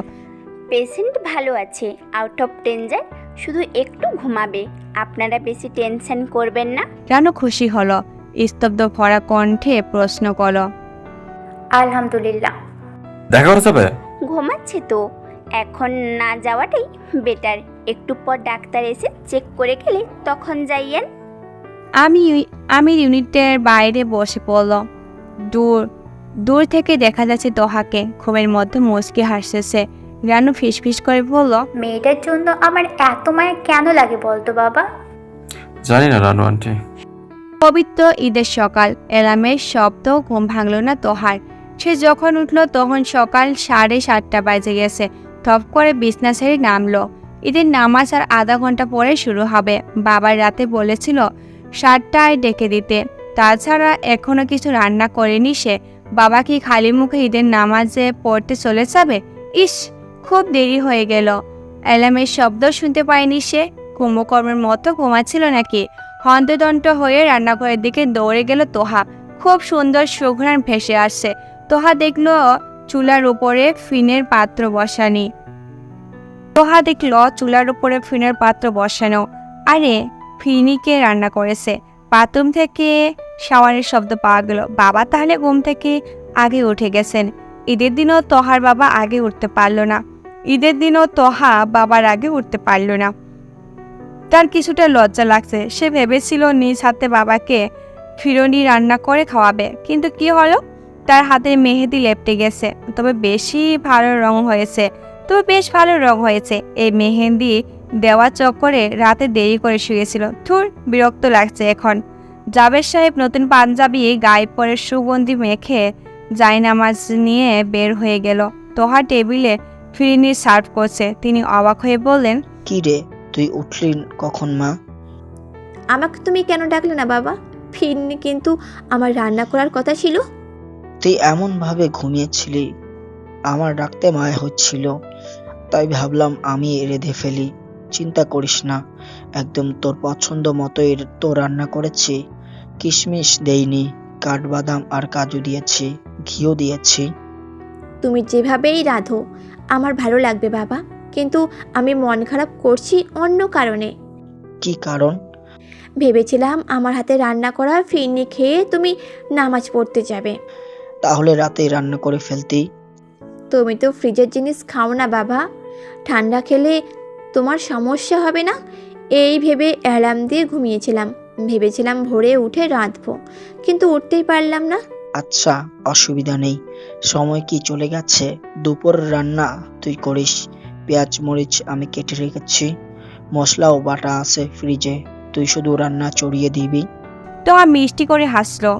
পেশেন্ট ভালো আছে, আউট অফ ডেঞ্জার, শুধু একটু ঘুমাবে, আপনারা বেশি টেনশন করবেন না। রানু খুশি হলো। স্তব্ধ ভরা কণ্ঠে প্রশ্ন করলো, আলহামদুলিল্লাহ। দেখা করা যাবে? ঘুমাচ্ছে তো, এখন না যাওয়াটাই বেটার। একটু পর ডাক্তার এসে চেক করে গেলে তখন যাইয়েন। আমি ইউনিটের বাইরে বসে পড়ল। দূর থেকে দেখা যাচ্ছে তোহাকে ঘুমের মধ্যে মুচকি হাসতেছে। রানু ফিসফিস করে বলল, মেয়েটার জন্য আমার এত মায়া কেন লাগে বলতো বাবা? জানি না রানু আন্টি। পবিত্র ঈদের সকাল। অ্যালার্মের শব্দ ঘুম ভাঙল না তোহার। সে যখন উঠল তখন সকাল 7:30 বাজে গেছে। থপ করে বিছনা ছেড়ে নামলো। ঈদের নামাজ আর আধা ঘন্টা পরে শুরু হবে। বাবার রাতে বলেছিল 7টায় ডেকে দিতে। তাছাড়া এখনো কিছু রান্না করেনি সে। বাবা কি খালি মুখে ঈদের নামাজে পড়তে চলে যাবে? ইস, খুব দেরি হয়ে গেল। অ্যালার্মের শব্দ শুনতে পায়নি সে। কুম্ভকর্মের মতো ঘুমাচ্ছিল নাকি? হন্তদন্ত হয়ে রান্নাঘরের দিকে দৌড়ে গেল তোহা। খুব সুন্দর সুঘ্রাণ ভেসে আসছে। তোহা দেখল চুলার উপরে ফিনের পাত্র বসানো। আরে, ফিনিকে রান্না করেছে। বাথরুম থেকে শাওয়ারের শব্দ পাওয়া গেল। বাবা তাহলে ঘুম থেকে আগে উঠে গেছেন। ঈদের দিনও তোহার বাবা আগে উঠতে পারল না। তার কিছুটা লজ্জা লাগছে। সে ভেবেছিল নিজ হাতে বাবাকে ফিরনি রান্না করে খাওয়াবে, কিন্তু কি হলো? তার হাতে মেহেদি লেপটে গেছে। তবে বেশ ভালো রং হয়েছে। এই মেহেদি দেওয়া চক্করে রাতে দেরি করে শুয়েছিল। ধুর, বিরক্ত লাগছে এখন। জাবের সাহেব নতুন পাঞ্জাবি গায়ে পরে সুগন্ধি মেখে জায়নামাজ নিয়ে বের হয়ে গেল। তোহা টেবিলে ফিরিনি সার্ভ করছে। তিনি অবাক হয়ে বললেন, কি রে, তুই উঠলি কখন মা? আমাকে তুমি কেন ডাকলে না বাবা? ফিরনি কিন্তু আমার রান্না করার কথা ছিল। তুই এমন ভাবে ঘুমিয়েছিলি, আমার ডাকতে মায়া হচ্ছিল, তাই ভাবলাম আমি রেঁধে ফেলি। চিন্তা করিস না, একদম তোর পছন্দ মতোই তো রান্না করেছি। কিশমিশ দেইনি, কাঠবাদাম আর কাজু দিয়েছি, ঘিও দিয়েছি। তুমি যেভাবেই রাঁধো আমার ভালো লাগবে বাবা, কিন্তু আমি মন খারাপ করছি অন্য কারণে। কি কারণ? ভেবেছিলাম আমার হাতে রান্না করা ফিরনি খেয়ে তুমি নামাজ পড়তে যাবে। তাহলে রাতেই রান্না করে ফেলতি। তুমি তো ফ্রিজের জিনিস খাও না বাবা, ঠান্ডা খেলে তোমার সমস্যা হবে না। এই ভেবে অ্যালার্ম দিয়ে ঘুমিয়েছিলাম। ভেবেছিলাম ভোরে উঠে রাঁধবো, কিন্তু উঠতেই পারলাম না। আচ্ছা, অসুবিধা নেই। সময় কি চলে গেছে? দুপুর রান্না তুই করিস, পেঁয়াজ মরিচ আমি কেটে রেখেছি, মশলাও বাটা আছে ফ্রিজে, তুই শুধু রান্না চড়িয়ে দিবি। তোহা মিষ্টি করে হাসলো।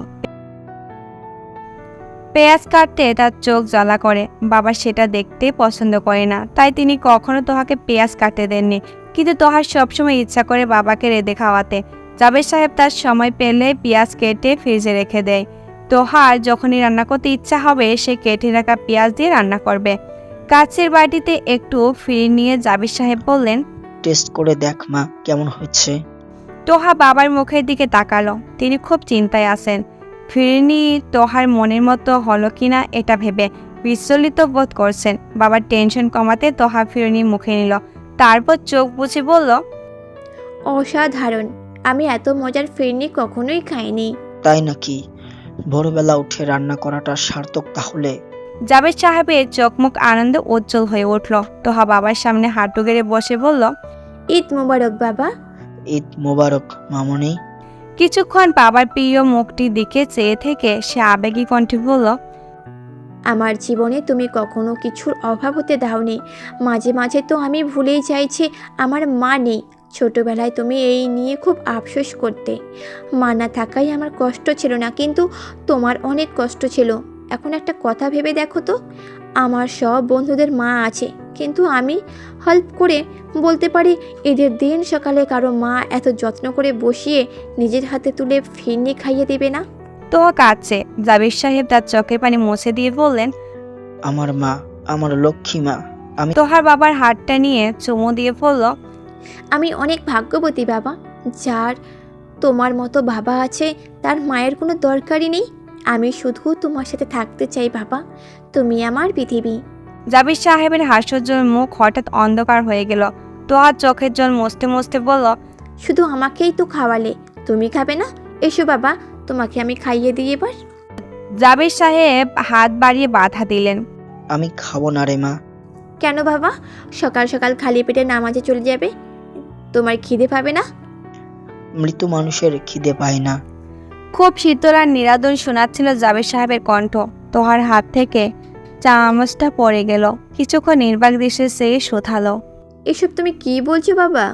পেঁয়াজ কাটতে তার চোখ জ্বালা করে। বাবা সেটা দেখতে পছন্দ করে না, তাই তিনি কখনো তোহাকে পেঁয়াজ কাটতে দেননি। কিন্তু তোহার সবসময় ইচ্ছা করে বাবাকে রেঁধে খাওয়াতে। জাবের সাহেব তার সময় পেলে পেঁয়াজ কেটে ফ্রিজে রেখে দেয়। তোহার যখনই রান্না করতে ইচ্ছা হবে সে কেটে রাখা পেঁয়াজ দিয়ে রান্না করবে। কাছের বাটিতে একটু ফিরে নিয়ে জাবির সাহেব বললেন, টেস্ট করে দেখ মা, কেমন হচ্ছে। তোহা বাবার মুখের দিকে তাকালো। তিনি খুব চিন্তায় আছেন। ফিরনি তোহার মনের মতো হলো কিনা এটা ভেবে বিচলিত বোধ করছেন। বাবার টেনশন কমাতে তোহা ফিরনি মুখে নিল, তারপর চোখ বুঝে বলল, অসাধারণ, আমি এত মজার ফিরনি কখনোই খাইনি। তাই নাকি? ভোরবেলা উঠে রান্না করাটা সার্থক তাহলে। জাবেদ সাহেবের চোখ মুখ আনন্দে উজ্জ্বল হয়ে উঠল। তোহা বাবার সামনে হাঁটু গেড়ে বসে বলল, ঈদ মোবারক বাবা। ঈদ মোবারক মামনি। কিছুক্ষণ বাবার প্রিয় মুখটির দিকে চেয়ে থেকে সে আবেগী কণ্ঠে বলল, আমার জীবনে তুমি কখনো কিছুর অভাব হতে দাওনি। মাঝে মাঝে তো আমি ভুলেই যাইছি আমার মা নেই। ছোটবেলায় তুমি এই নিয়ে খুব আফসোস করতে। মা না থাকাই আমার কষ্ট ছিল না, কিন্তু তোমার অনেক কষ্ট ছিল। এখন একটা কথা ভেবে দেখো তো, আমার সব বন্ধুদের মা আছে, কিন্তু আমি হেল্প করে বলতে পারি ঈদের দিন সকালে কারো মা এত যত্ন করে বসিয়ে নিজের হাতে তুলে ফিরনি খাইয়ে দেবে না। তোহা কাঁদছে। জাবির সাহেব তার চোখের পানি মুছে দিয়ে বললেন, আমার মা, আমার লক্ষ্মী মা। আমি তোহার বাবার হাতটা নিয়ে চুমু দিয়ে বলল, আমি অনেক ভাগ্যবতী বাবা, যার তোমার মতো বাবা আছে। তার মায়ের কোনো দরকারই নেই। আমি শুধু তোমার সাথে থাকতে চাই বাবা, তুমি আমার পৃথিবী। জাবির সাহেবের হাস্যোজ্জ্বল মুখ হঠাৎ অন্ধকার হয়ে গেল। তোহার চোখের জল মুছতে মুছতে বলল, শুধু আমাকেই তো খাওয়ালে, তুমি খাবে না? এসো বাবা, তোমাকে আমি খাইয়ে দিই এবার। জাবির সাহেব হাত বাড়িয়ে বাধা দিলেন। আমি খাবো না রে মা। কেন বাবা? সকাল সকাল খালি পেটে নামাজে চলে যাবে, তোমার খিদে পাবে না? মৃত মানুষের খিদে পায় না। খুব শীতল আর নিরাদন শোনাচ্ছিল জাবির সাহেবের কণ্ঠ। তোহার হাত থেকে চামচটা পড়ে গেল। কিছুক্ষণ নির্বাক দৃশ্যে সে শোধালো, এসব তুমি কি বলছো বাবা?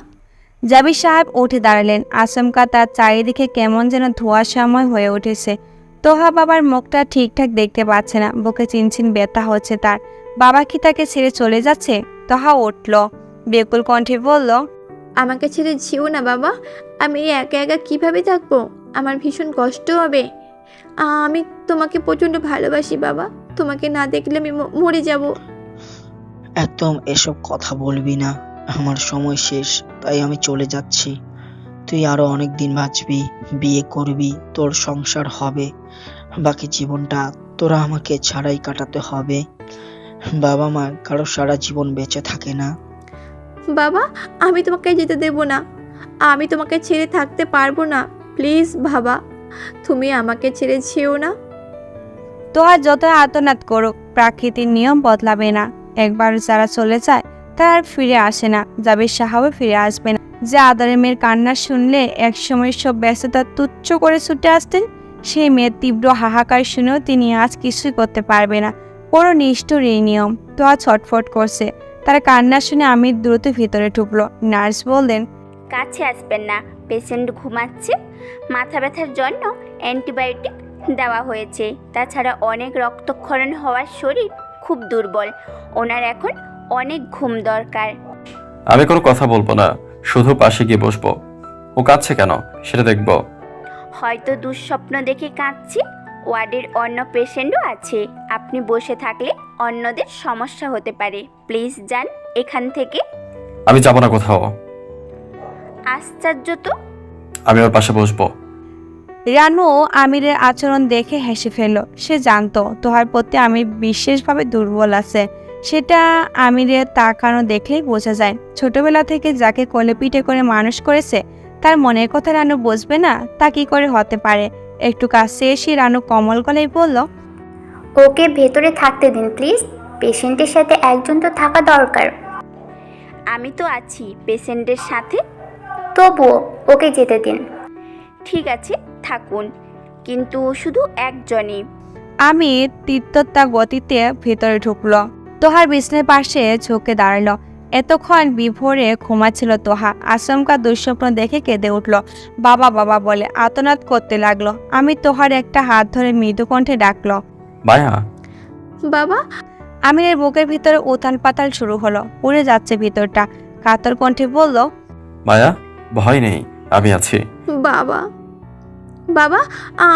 জাবির সাহেব উঠে দাঁড়ালেন। আচমকা তার চারিদিকে কেমন যেন ধোঁয়াশাময় হয়ে উঠেছে। তোহা বাবার মুখটা ঠিকঠাক দেখতে পাচ্ছে না। বুকে চিনচিন ব্যথা হচ্ছে তার। বাবা কি তাকে ছেড়ে চলে যাচ্ছে? তোহা উঠল, বেকুল কণ্ঠে বলল, আমাকে ছেড়ে যেও না বাবা, আমি একা একা কিভাবে থাকবো? আমার ভীষণ কষ্ট হবে। আমি তোমাকে প্রচণ্ড ভালোবাসি বাবা, তোমাকে না দেখলে আমি মরে যাব। একদম এসব কথা বলবি না, আমার সময় শেষ, তাই আমি চলে যাচ্ছি। তুই আরো অনেক দিন বাঁচবি, বিয়ে করবি, তোর সংসার হবে, বাকি জীবনটা তোরা আমাকে ছাড়াই কাটাতে হবে। বাবা মা কারো সারা জীবন বেঁচে থাকে না। বাবা, আমি তোমাকে যেতে দেব না, আমি তোমাকে ছেড়ে থাকতে পারবো না। প্লিজ বাবা, তুমি আমাকে ছেড়ে যেও না। তোহা যত আর্তনাদ করুক, প্রাকৃতিক নিয়ম বদলাবে না। একবার যারা চলে যায় তারা আর ফিরে আসে না। জাবির সাহেবও ফিরে আসবে না। যে আদরের মেয়ের কান্না শুনলে একসময় সব ব্যস্ততা তুচ্ছ করে ছুটে আসতেন, সেই মেয়ের তীব্র হাহাকার শুনেও তিনি আজ কিছুই করতে পারবে না। বড় নিষ্ঠুর এই নিয়ম। তোহা ছটফট করছে। তার কান্না শুনে আমি দ্রুত ভিতরে ঢুকলো। নার্স বললেন, কাছে আসবেন না, পেশেন্ট ঘুমাচ্ছে। মাথা ব্যথার জন্য অ্যান্টিবায়োটিক দেওয়া হয়েছে। তাছাড়া অনেক রক্তক্ষরণ হওয়ার শরীর খুব দুর্বল, ওনার এখন অনেক ঘুম দরকার। আমি কোনো কথা বলবো না, শুধু পাশে গিয়ে বসবো। ও কাঁদছে কেন সেটা দেখবো। হয়তো দুঃস্বপ্ন দেখে কাঁদছে। ওয়ার্ডের অন্য পেশেন্টও আছে, আপনি বসে থাকলে অন্যদের সমস্যা হতে পারে। প্লিজ যান এখান থেকে। আমি যাবো না কোথাও। আশ্চর্য তো। আমি ওর পাশে বসবো। রানু আমিরের আচরণ দেখে হেসে ফেলল। সে জানতো তোহার প্রতি আমির বিশেষভাবে দুর্বল আছে। সেটা আমিরের তাকানো দেখলেই বোঝা যায়। ছোটবেলা থেকে যাকে কোলে পিঠে করে মানুষ করেছে, তার মনের কথা রানু বুঝবে না? তা কি করে হতে পারে? একটু কাছে এসে রানু কোমল গলায় বলল, ওকে ভেতরে থাকতে দিন প্লিজ, পেশেন্টের সাথে একজন তো থাকা দরকার। আমি তো আছি পেশেন্টের সাথে। তবুও ওকে যেতে দিন। ঠিক আছে থাকুন, কিন্তু শুধু একজনই। আমির তীর্থতা গতিতে ভেতরে ঢুকলো। তোহার বিছনের পাশে ঝুঁকে দাঁড়ালো। এতক্ষণ বিভোরে ঘুমাচ্ছিল তোহা। আচমকা দুঃস্বপ্ন দেখে কেঁদে উঠল। বাবা বাবা বলে আর্তনাদ করতে লাগলো। আমি তোহার একটা হাত ধরে মৃদু কণ্ঠে ডাকলো, মায়া। বাবা। আমিরের বুকের ভিতরে উথাল পাতাল শুরু হলো। উড়ে যাচ্ছে ভিতরটা। কাতর কণ্ঠে বলল, মায়া, ভয় নেই, আমি আছি। বাবা। বাবা,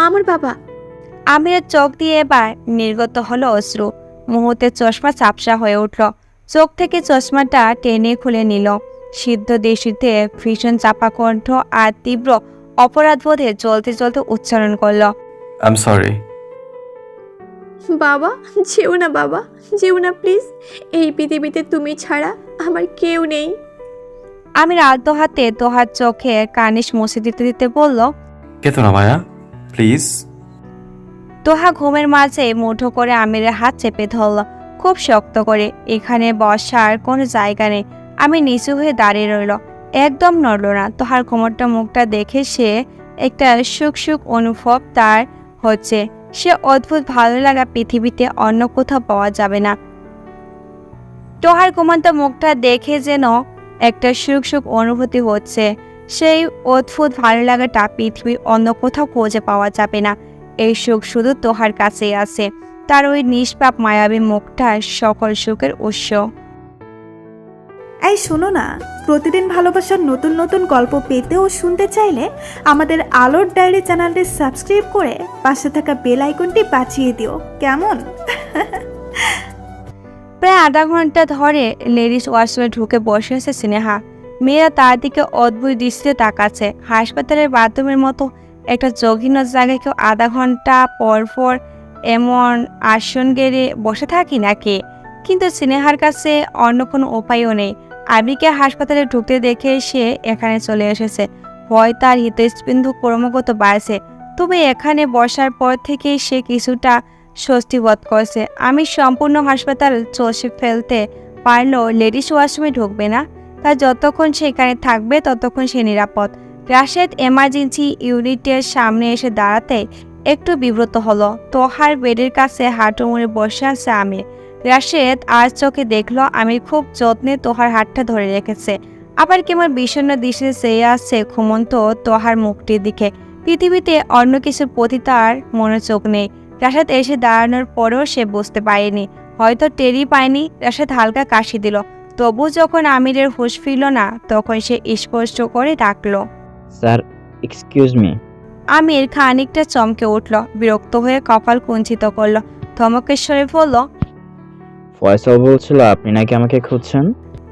আমার বাবা। আমিরের চোখ দিয়ে এবার নির্গত হলো অশ্রু। মুহূর্তে চশমা চাপসা হয়ে উঠল। চোখ থেকে চশমাটা টেনে খুলে নিল। সিদ্ধ দৃষ্টিতে ভীষণ চাপা কণ্ঠ আর তীব্র অপরাধবোধে চলতে চলতে উচ্চারণ করল, আই এম সরি। বাবা, যেও না বাবা, যেও না প্লিজ। এই পৃথিবীতে তুমি ছাড়া আমার কেউ নেই। আমির আলতো হাতে তোহার চোখে কানিশ মুছে দিতে দিতে বলল, কেতো না মায়া, প্লিজ। তোহা ঘুমের মাঝে মুঠো করে আমিরের হাত চেপে ধরল খুব শক্ত করে। এখানে বসার কোনো জায়গা নেই। আমি নিচু হয়ে দাঁড়িয়ে রইল, একদম নড়ল না। তোহার কোমরটা মুখটা দেখে সে একটা সুখ সুখ অনুভব তার হচ্ছে। সে অদ্ভুত ভালো লাগা পৃথিবীতে অন্য কোথাও পাওয়া যাবে না। তোহার ঘুমন্ত মুখটা দেখে যেন একটা সুখ সুখ অনুভূতি হচ্ছে। সেই অদ্ভুত ভালো লাগাটা পৃথিবীর অন্য কোথাও খুঁজে পাওয়া যাবে না। এই সুখ শুধু তোহার কাছেই আছে। তার ওই নিষ্পাপ মায়াবী মুখটা সকল সুখের উৎস। এই শোনো না, প্রতিদিন ভালোবাসার নতুন নতুন গল্প পেতে ও শুনতে চাইলে আমাদের আলোর ডায়েরি চ্যানেলটি সাবস্ক্রাইব করে পাশে থাকা বেল আইকনটি বাজিয়ে দিও, কেমন? প্রায় আধা ঘন্টা ধরে লেডিস ওয়াশরুমে ঢুকে বসে আছে স্নেহা। মেয়েরা তার দিকে অদ্ভুত দৃষ্টিতে তাকাচ্ছে। হাসপাতালের বাথরুমের মতো একটা জঘন্য জায়গায় কেউ আধা ঘন্টা পর পর এমন আসন গেড়ে বসে থাকি নাকি? কিন্তু স্নেহার কাছে অন্য কোনো উপায়ও নেই। আবিকে হাসপাতালে ঢুকতে দেখে সে এখানে চলে এসেছে। ভয় তার হৃদস্পন্দু ক্রমাগত বাড়ছে। তবে এখানে বসার পর থেকে সে কিছুটা স্বস্তি বোধ করছে। আমি সম্পূর্ণ হাসপাতাল চষে ফেলতে পারলেও লেডিস ওয়াশরুমে ঢুকবে না। তাই যতক্ষণ সে এখানে থাকবে ততক্ষণ সে নিরাপদ। রাশেদ এমার্জেন্সি ইউনিটের সামনে এসে দাঁড়াতে একটু বিব্রত হলো। তোহার বেডের কাছে হাঁটু মুড়ে বসে আছে আমির। রাশেদ আর চোখে দেখলো আমির খুব যত্নে তোহার হাতটা ধরে রেখেছে। আবার কেমন বিষণ্ণ দৃষ্টিতে চেয়ে আসছে ঘুমন্ত তোহার মুখটির দিকে। পৃথিবীতে অন্য কিছুর প্রতি তার মনোযোগ নেই। রাশেদ এসে দাঁড়ানোর পরেও সে বুঝতে পারেনি, হয়তো টেরই পায়নি। রাশেদ হালকা কাশি দিল। তবু যখন আমিরের হুঁশ ফিরল না তখন সে স্পষ্ট করে ডাকলো, স্যার, এক্সকিউজ মি। আমির খানিকটা চমকে উঠল, বিরক্ত হয়ে কপাল কুঞ্চিত করল। ধমকেশ্বরে বলল, ফয়সাল বলছিল আপনি নাকি আমাকে খুঁজছেন।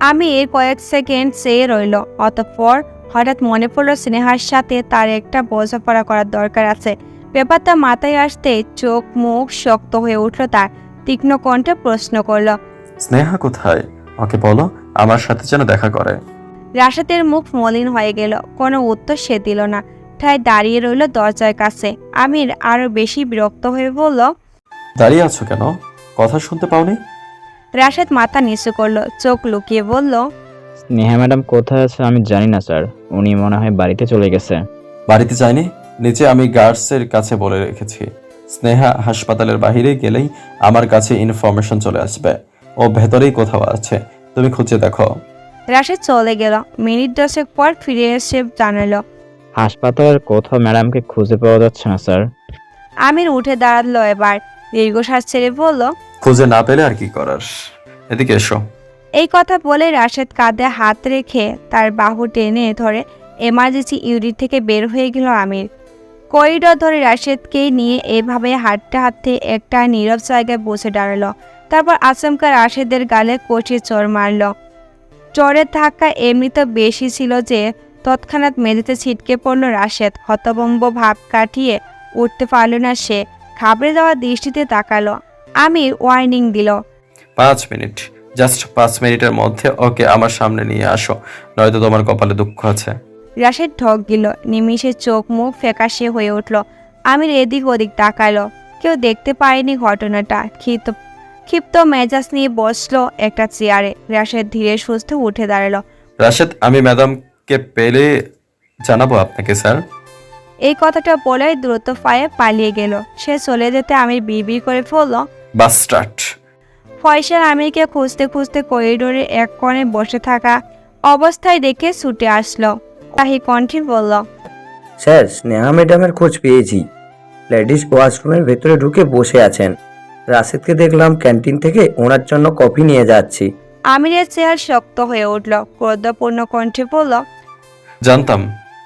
আমির কয়েক সেকেন্ড চেয়ে রইল। অতঃপর হঠাৎ মনে পড়ল স্নেহার সাথে তার একটা বোঝাপড়া করার দরকার আছে। ব্যাপারটা মাথায় আসতে চোখ মুখ শক্ত হয়ে উঠল তার। তীক্ষ্ণ কণ্ঠে প্রশ্ন করল, স্নেহা কোথায়? ওকে বলো আমার সাথে যেন দেখা করে। রাশেদের মুখ মলিন হয়ে গেল। কোনো উত্তর সে দিল না, ঠায় দাঁড়িয়ে রইল দরজার কাছে। আমির আরো বেশি বিরক্ত হয়ে বলল, দাঁড়িয়ে আছো কেন? কথা শুনতে পাওনি? রাশেদ মাথা নিচু করলো, চোখ লুকিয়ে বলল, স্নেহা ম্যাডাম কোথায় আছে আমি জানি না স্যার। উনি মনে হয় বাড়িতে চলে গেছে। বাড়িতে যায়নি, নিচে আমি গার্ডসের কাছে বলে রেখেছি। স্নেহা হাসপাতালের বাইরে গেলেই আমার কাছে ইনফরমেশন চলে আসবে। ও ভেতরেই কোথাও আছে, তুমি খুঁজে দেখো। রাশেদ চলে গেল। মিনিট 10 পর ফিরে এসে জানালো, হাসপাতালের কোথাও ম্যাডামকে খুঁজে পাওয়া যাচ্ছে না স্যার। আমির উঠে দাঁড়ালো। এবার দীর্ঘশ্বাস ছেড়ে বলল, খুঁজে না পেলে আর কি করার, এদিকে এসো। এই কথা বলে রাশেদ কাঁধে হাত রেখে তার বাহু টেনে ধরে এমার্জেন্সি ইউনিট থেকে বের হয়ে গেল আমির। করিডর ধরে রাশেদকে নিয়ে এভাবে হাঁটতে হাঁটতে একটা নীরব জায়গায় বসে দাঁড়ালো। তারপর আচমকা রাশেদের গালে কষে চড় মারল। চড়ের ধাক্কা এমনিতে বেশি ছিল যে তৎক্ষণাৎ মেঝেতে ছিটকে পড়ল রাশেদ। হতভম্ব ভাব কাটিয়ে উঠতে পারল না সে। ঘাবড়ে যাওয়া দৃষ্টিতে তাকালো। আমির ওয়ার্নিং দিল, 5 মিনিট, জাস্ট 5 মিনিটের মধ্যে ওকে আমার সামনে নিয়ে আসো, নয়তো তোমার কপালে দুঃখ আছে। রাশেদ ঢক গেল। নিমিষে চোখ মুখ ফ্যাকাশে হয়ে উঠল। আমির এদিক ওদিক তাকালো। কেউ দেখতে পায়নি ঘটনাটা। ক্ষিপ্ত মেজাজ নিয়ে বসলো একটা চেয়ারে। রাশেদ ধীরে সুস্থে উঠে দাঁড়ালো। রাশেদ, আমি ম্যাডামকে পেলে জানাবো আপনাকে স্যার। এই কথাটা বলে দ্রুত পায়ে পালিয়ে গেল। সে চলে যেতে আমির বিড়বিড় করে বলল, বাস্টার্ড। ফয়সাল আমিরকে খুঁজতে খুঁজতে করিডোরে এক কোণে বসে থাকা অবস্থায় দেখে ছুটে আসলো। তাহি কণ্ঠে বলল, স্যার, স্নেহা ম্যাডামের খোঁজ পেয়েছি। লেডিস ওয়াশরুমের ভেতরে ঢুকে বসে আছেন। রাশেদকে দেখলাম ক্যান্টিন থেকে ওনার জন্য কফি নিয়ে যাচ্ছি। আমিরের চেহারা শক্ত হয়ে উঠল, ক্রোধপূর্ণ কণ্ঠে বলল। জানতাম।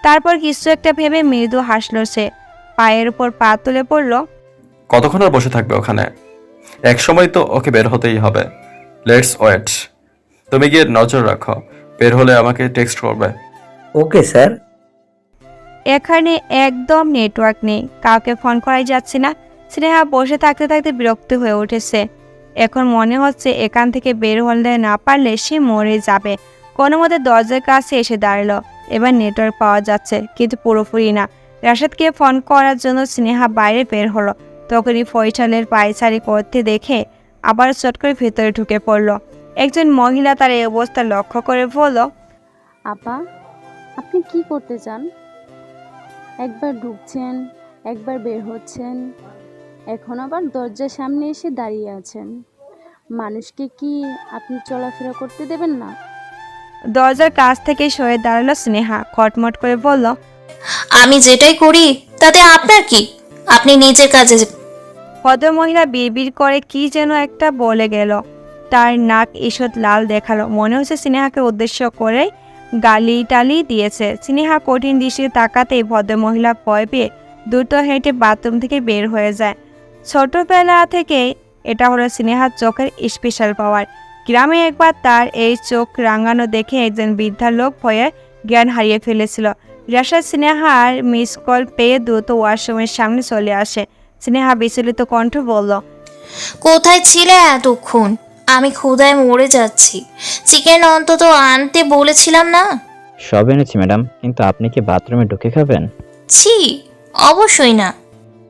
তারপর কিছু একটা ভেবে মৃদু হাসল সে, পায়ের উপর পা তুলে পড়ল। কতক্ষণ আর বসে থাকবে ওখানে? এক সময় তো ওকে বের হতেই হবে। Let's wait. তুমি গিয়ে নজর রাখো, বের হলে আমাকে টেক্সট করবে। Okay sir. এখানে একদম নেটওয়ার্ক নেই, কাউকে ফোন করাই যাচ্ছে না। স্নেহা বসে থাকতে থাকতে বিরক্ত হয়ে উঠেছে। এখন মনে হচ্ছে এখান থেকে বের হলে না পারলে সে মরে যাবে। কোনো মতে দরজার কাছে এসে দাঁড়ালো। এবার নেটওয়ার্ক পাওয়া যাচ্ছে, কিন্তু পুরোপুরি না। রাশেদকে ফোন করার জন্য স্নেহা বাইরে বের হলো। তখনই ফয়সালের পায়চারি করতে দেখে আবার চট করে ভেতরে ঢুকে পড়ল। একজন মহিলা তার এই অবস্থা লক্ষ্য করে বলল, আপা, আপনি কি করতে চান? একবার ঢুকছেন, একবার বের হচ্ছেন, এখন আবার দরজার সামনে এসে দাঁড়িয়ে আছেন। মানুষকে কি আপনি চলাফেরা করতে দেবেন না? দরজার কাছ থেকে সরে দাঁড়ালো স্নেহা, কটমট করে বলল, আমি যেটাই করি তাতে আপনার কি? আপনি নিজের কাজে। ভদ্রমহিলা বিড়বিড় করে কি যেন একটা বলে গেল। তার নাক ঈষৎ লাল দেখালো, মনে হচ্ছে স্নেহাকে উদ্দেশ্য করে গালি টালি দিয়েছে। স্নেহা কঠিন দৃষ্টিতে তাকাতেই ভদ্রমহিলা ভয় পেয়ে দ্রুত হেঁটে বাথরুম থেকে বের হয়ে যায়। ছোটবেলা থেকে এটা হলো স্নেহার চোখের স্পেশাল পাওয়ার। গ্রামে একবার তার এই চোখ রাঙানো দেখে একজন বৃদ্ধা লোক ভয়ে জ্ঞান হারিয়ে ফেলেছিল। রাশেদ স্নেহার মিস কল পেয়ে দ্রুত ওয়াশরুমের সামনে চলে আসে। স্নেহা বিচলিত কণ্ঠ বলল, কোথায় ছিলে এতক্ষণ? আমি ক্ষুধায় মরে যাচ্ছি। চিকেন অন্তত আনতে বলেছিলাম না? সব এনেছি ম্যাডাম, কিন্তু আপনি কি বাথরুমে ঢুকে খাবেন? ছি, অবশ্যই না।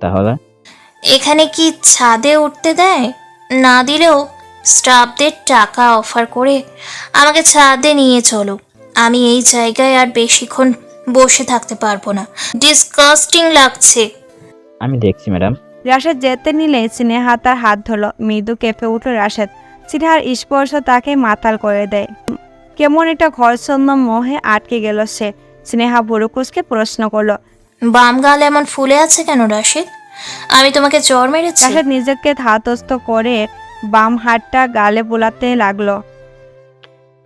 তাহলে এখানে কি ছাদে উঠতে দেয়? না দিলেও স্টাফদের টাকা অফার করে আমাকে ছাদে নিয়ে চলো। আমি এই জায়গায় আর বেশিক্ষণ বসে থাকতে পারবো না, ডিসকাস্টিং লাগছে। আমি দেখছি ম্যাডাম। রাশেদ যেতে নিলে স্নেহা তার হাত ধরল। মৃদু কেঁপে উঠল রাশেদ। স্নেহার স্পর্শ তাকে মাতাল করে দেয়। কেমন একটা ঘরছন্ন মোহে আটকে গেল সে। স্নেহা ভুরু কুঁচকে প্রশ্ন করলো, বাম গাল এমন ফুলে আছে কেন রাশেদ? আমি তোমাকে জ্বর মেরেছি? রাশেদ নিজেকে ধাতস্থ করে বাম হাতটা গালে বোলাতে লাগলো।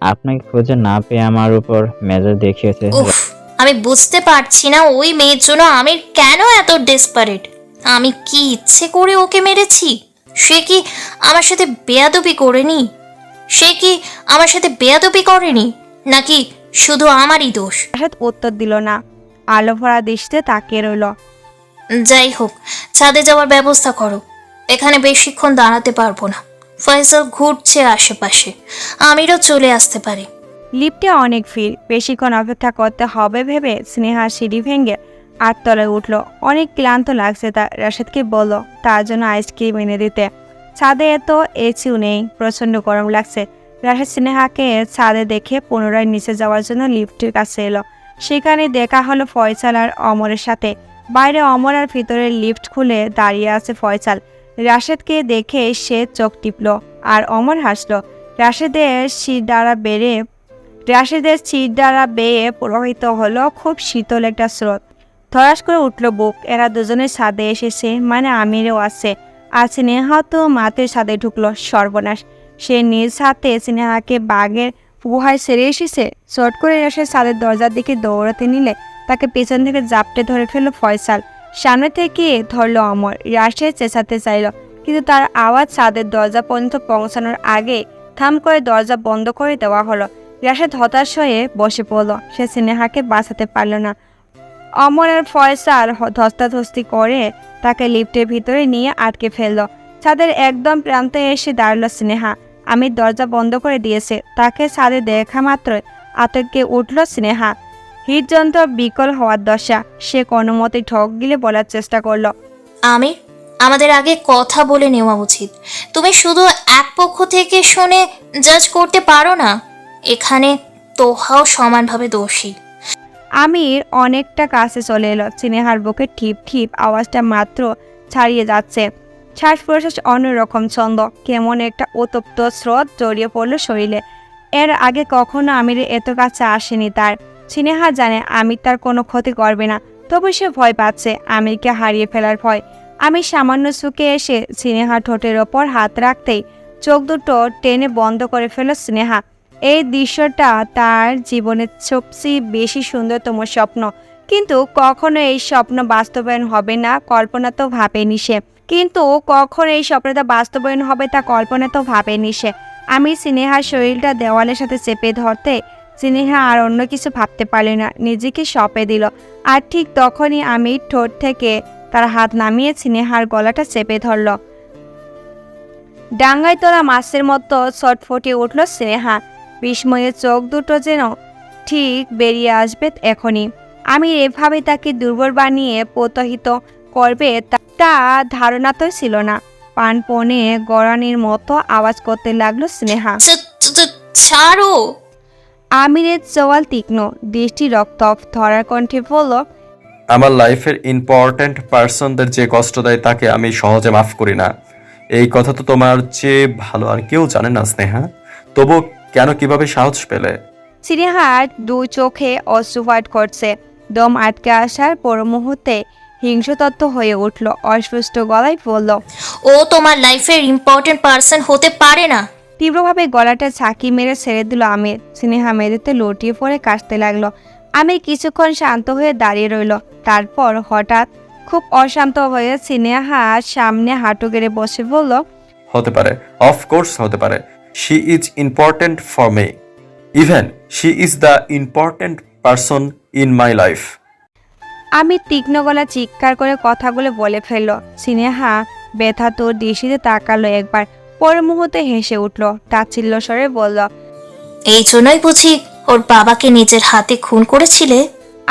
আপনাকে খুঁজে না পেয়ে আমার উপর মেজাজ দেখিয়েছে। উফ, আমি বুঝতে পারছি না ওই মেয়ের জন্য আমি কেন এত ডেসপারেট। আমি কি ইচ্ছে করে ওকে মেরেছি? সে কি আমার সাথে বেয়াদবি করেনি? নাকি শুধু আমারই দোষ? রাশেদ উত্তর দিল না, আলো ভরা দৃষ্টিতে তাকিয়ে রইল। যাই হোক, ছাদে যাওয়ার ব্যবস্থা করো। এখানে বেশিক্ষণ দাঁড়াতে পারবো না। ফয়সাল ঘুরছে আশেপাশে, আমিরও চলে আসতে পারে। লিফটে অনেক ভিড়, বেশিক্ষণ অপেক্ষা করতে হবে ভেবে স্নেহা সিঁড়ি ভেঙে 8 তলায় উঠল। অনেক ক্লান্ত লাগছে তার। রাশেদকে বলল তার জন্য আইসক্রিম এনে দিতে। ছাদে এত এসিও নেই, প্রচণ্ড গরম লাগছে। রাশেদ স্নেহাকে ছাদে দেখে পুনরায় নিচে যাওয়ার জন্য লিফটের কাছে এলো। সেখানে দেখা হলো ফয়সাল আর অমরের সাথে। বাইরে অমর আর ভিতরে লিফট খুলে দাঁড়িয়ে আছে ফয়সাল। রাশেদকে দেখে সে চোখ টিপল আর অমর হাসলো। রাশেদের শির দ্বারা বেয়ে প্রবাহিত হলো খুব শীতল একটা স্রোত। ধরাস করে উঠল বুক। এরা দুজনের ছাদে এসেছে, মানে আমিরও আছে। আর স্নেহা তো মাতের ছাদে ঢুকলো। সর্বনাশ, সে নিজ হাতে স্নেহাকে বাঘের গুহায় ছেড়ে এসেছে। চট করে এসে ছাদের দরজার দিকে দৌড়াতে নিলে তাকে পেছন থেকে জাপটে ধরে ফেললো ফয়সাল। সামনে থেকে ধরলো অমর। রাশেদ চেঁচাতে চাইল, কিন্তু তার আওয়াজ ছাদের দরজা পর্যন্ত পৌঁছানোর আগে থাম করে দরজা বন্ধ করে দেওয়া হলো। রাশেদ হতাশ হয়ে বসে পড়ল। সে স্নেহাকে বাঁচাতে পারল না। অমর আর ফয়সাল ধস্তাধস্তি করে তাকে লিফটের ভিতরে নিয়ে আটকে ফেলল। ছাদের একদম প্রান্তে এসে দাঁড়ালো স্নেহা। আমি দরজা বন্ধ করে দিয়েছে। তাকে ছাদে দেখা মাত্র আতঙ্কে উঠল স্নেহা। হৃদযন্ত্র বিকল হওয়ার দশা। সে কোনো মতে ঠক গিলে বলার চেষ্টা করলো, আমির, আমাদের আগে কথা বলে নেওয়া উচিত। তুমি শুধু এক পক্ষ থেকে শুনে জাজ করতে পারো না। এখানে তোহাও সমানভাবে দোষী। আমির অনেকটা কাছে চলে এলো। স্নেহার বুকে ঠিপ ঠিপ আওয়াজটা মাত্র ছাড়িয়ে যাচ্ছে। শ্বাস প্রশ্বাস অন্যরকম ছন্দ, কেমন একটা উত্তপ্ত স্রোত জড়িয়ে পড়ল শরীরে। এর আগে কখনো আমির এত কাছে আসেনি তার। স্নেহা জানে আমির তার কোনো ক্ষতি করবে না, তবু সে ভয় পাচ্ছে, আমিরকে হারিয়ে ফেলার ভয়। আমি সামান্য সুখে এসে স্নেহা ঠোঁটের ওপর হাত রাখতেই চোখ দুটো টেনে বন্ধ করে ফেল স্নেহা। এই দৃশ্যটা তার জীবনের সবচেয়ে বেশি সুন্দরতম স্বপ্ন, কিন্তু কখনো এই স্বপ্ন বাস্তবায়ন হবে না কল্পনা তো ভাবেনি সে। আমি স্নেহার শরীরটা দেওয়ালের সাথে চেপে ধরতে স্নেহা আর অন্য কিছু ভাবতে পারল না, নিজেকে সঁপে দিল। আর ঠিক তখনই আমি ঠোঁট থেকে তার হাত নামিয়ে স্নেহার গলাটা চেপে ধরল। ডাঙ্গায় তোলা মাছের মতো ছটফটে উঠল স্নেহা, বিস্ময়ে চোখ দুটো যেন ঠিক বেরিয়ে আসবে এখনই। আমি এভাবে তাকে দুর্বল বানিয়ে প্রত্যহিত করবে তা ধারণা তো ছিল না। পানপনে গড়ানির মতো আওয়াজ করতে লাগলো স্নেহা। ছাড়ো। আমিরের চোয়াল তীক্ষ্ণ, দৃষ্টি রক্তপ, ধরার কণ্ঠে বলল, আমার লাইফের ইম্পর্ট্যান্ট পার্সনদের যে কষ্ট দেয় তাকে আমি সহজে মাফ করি না। এই কথা তো তোমার চেয়ে ভালো আর কেউ জানে না স্নেহা। তবু কেন, কিভাবে সাহস পেলে? স্নেহার দুই চোখে অশ্রুপাত করছে। দম আটকে আসার পর মুহূর্তে হিংস্রতত্ত্ব হয়ে উঠল, অস্পষ্ট গলায় বলল, ও তোমার লাইফের ইম্পর্টেন্ট পার্সন হতে পারে না। তীব্রভাবে গলাটা ছাকি মেরে ছেড়ে দিল আমির। স্নেহা মেঝেতে লটিয়ে পড়ে কাশতে লাগলো। আমি কিছুক্ষণ শান্ত হয়ে দাঁড়িয়ে রইল, তারপর হঠাৎ খুব অশান্ত হয়ে স্নেহার সামনে হাঁটু গেড়ে বসে বলল, হতে পারে, অফকোর্স হতে পারে। She is important for me, even she is the important person in my life. আমি তীক্ষ্ণ গলা চিৎকার করে কথাগুলো বলে ফেলল। স্নেহা ব্যথা তোর দৃষ্টিতে তাকালো একবার, পরের মুহূর্তে হেসে উঠল, তাচ্ছিল্য স্বরে বলল, এই জন্যই বুঝি ওর বাবাকে নিজের হাতে খুন করেছিলে?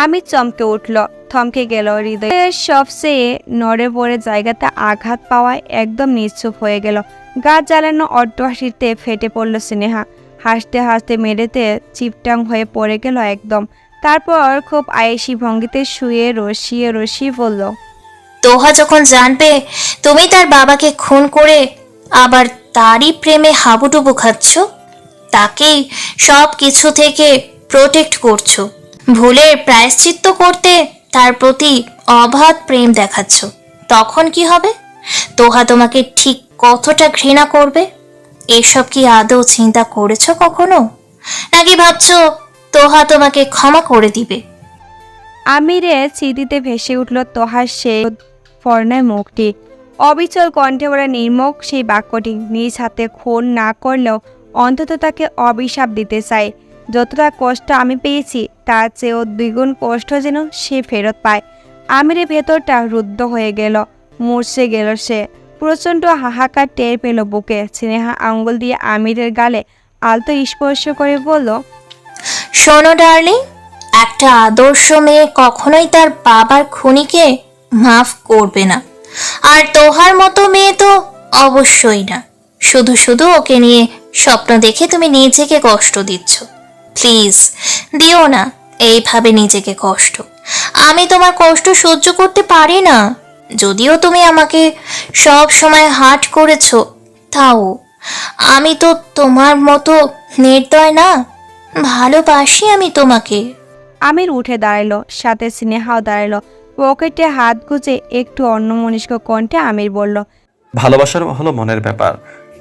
আমি চমকে উঠল, থমকে গেল। হৃদয়ের সবচেয়ে নড়ে পড়ে জায়গাতে আঘাত পাওয়ায় একদম নিশ্চুপ হয়ে গেল। গা জ্বালানো অট্ট হাসিতে ফেটে পড়ল স্নেহা। হাসতে হাসতে মেরেতে চিপটাং হয়ে পড়ে গেল একদম। তারপর খুব আয়েসি ভঙ্গিতে শুয়ে রসিয়ে বলল, তোহা যখন জানবে তুমি তার বাবাকে খুন করে আবার তারই প্রেমে হাবুডুবু খাচ্ছ, তাকেই সব কিছু থেকে প্রোটেক্ট করছো, ভুলের প্রায়শ্চিত্ত করতে তার প্রতি অবাধ প্রেম দেখাচ্ছ, তখন কি হবে? তোহা তোমাকে ঠিক কতটা ঘৃণা করবে? এসব কি আদৌ চিন্তা করেছো কখনো? নাকি ভাবছো তোহা তোমাকে ক্ষমা করে দিবে? আমিরের স্মৃতিতে ভেসে উঠল তোহার সেই ফর্নায় মুখটি, অবিচল কণ্ঠে ওরা নির্মক সেই বাক্যটি। নিজ হাতে খুন না করলেও অন্তত তাকে অভিশাপ দিতে চাই। যতটা কষ্ট আমি পেয়েছি তার চেয়েও দ্বিগুণ কষ্ট যেন সে ফেরত পায়। আমিরের ভেতরটা রুদ্ধ হয়ে গেল, মূর্ছে গেল সে। প্রচণ্ড হাহাকার টের পেল বুকে। স্নেহা আঙ্গুল দিয়ে আমিরের গালে আলতো স্পর্শ করে বলল, শোনো ডার্লিং, একটা আদর্শ মেয়ে কখনোই তার বাবার খুনিকে মাফ করবে না, আর তোহার মতো মেয়ে তো অবশ্যই না। শুধু শুধু ওকে নিয়ে স্বপ্ন দেখে তুমি নিজেকে কষ্ট দিচ্ছ। প্লিজ দিও না এইভাবে নিজেকে কষ্ট। আমি তোমার কষ্ট সহ্য করতে পারি না। যদিও তুমি আমাকে সব সময় হার্ট করেছ, তাও আমি তো তোমার মতো নির্দয় না। ভালোবাসি আমি তোমাকে। আমির উঠে দাঁড়ালো, সাথে স্নেহাও দাঁড়ালো। পকেটে হাত গুজে একটু অন্যমনস্ক কণ্ঠে আমির বলল, ভালোবাসার হলো মনের ব্যাপার।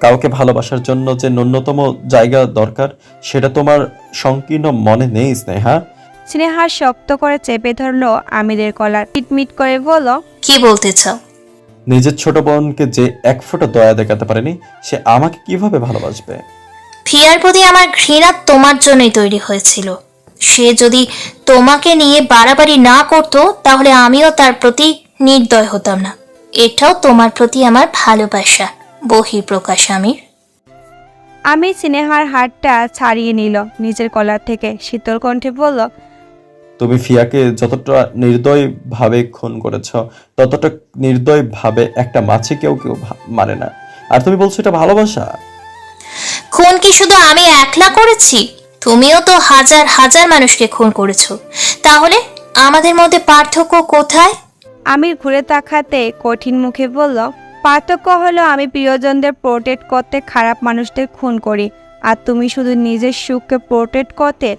কাউকে ভালোবাসার জন্য যে ন্যূনতম জায়গা দরকার সেটা তোমার সংকীর্ণ মনে নেই স্নেহা। স্নেহা শক্ত করে চেপে ধরলো আমিরের কলার, মিটমিট করে বলল, কি বলতে চাও? নিজের ছোট বোনকে যে এক ফোঁটা দয়া দেখাতে পারেনি, সে আমাকে কিভাবে ভালোবাসবে? ফিয়ার প্রতি আমার ঘৃণা তোমার জন্যই তৈরি হয়েছিল। সে যদি তোমাকে নিয়ে বাড়াবাড়ি না করতো তাহলে আমিও তার প্রতি নির্দয় হতাম না। এটাও তোমার প্রতি আমার ভালোবাসা বহিঃপ্রকাশ। আমি স্নেহার হাতটা ছাড়িয়ে নিল নিজের কলার থেকে, শীতল কণ্ঠে বলল, তুমি ফিয়াকে যতটা নির্দয় ভাবে খুন করেছ, ততটা নির্দয় ভাবে একটা মাছি কেউ মানে না। আর তুমি বলছো এটা ভালোবাসা? খুন কি শুধু আমি একলা করেছি? তুমিও তো হাজার হাজার মানুষকে খুন করেছো। তাহলে আমাদের মধ্যে পার্থক্য কোথায়? আমি ঘুরে তাকাতে কঠিন মুখে বলল, পার্থক্য হলো আমি প্রিয়জনদের প্রোটেক্ট করতে খারাপ মানুষদের খুন করি, আর তুমি শুধু নিজের সুখকে প্রোটেক্ট করতে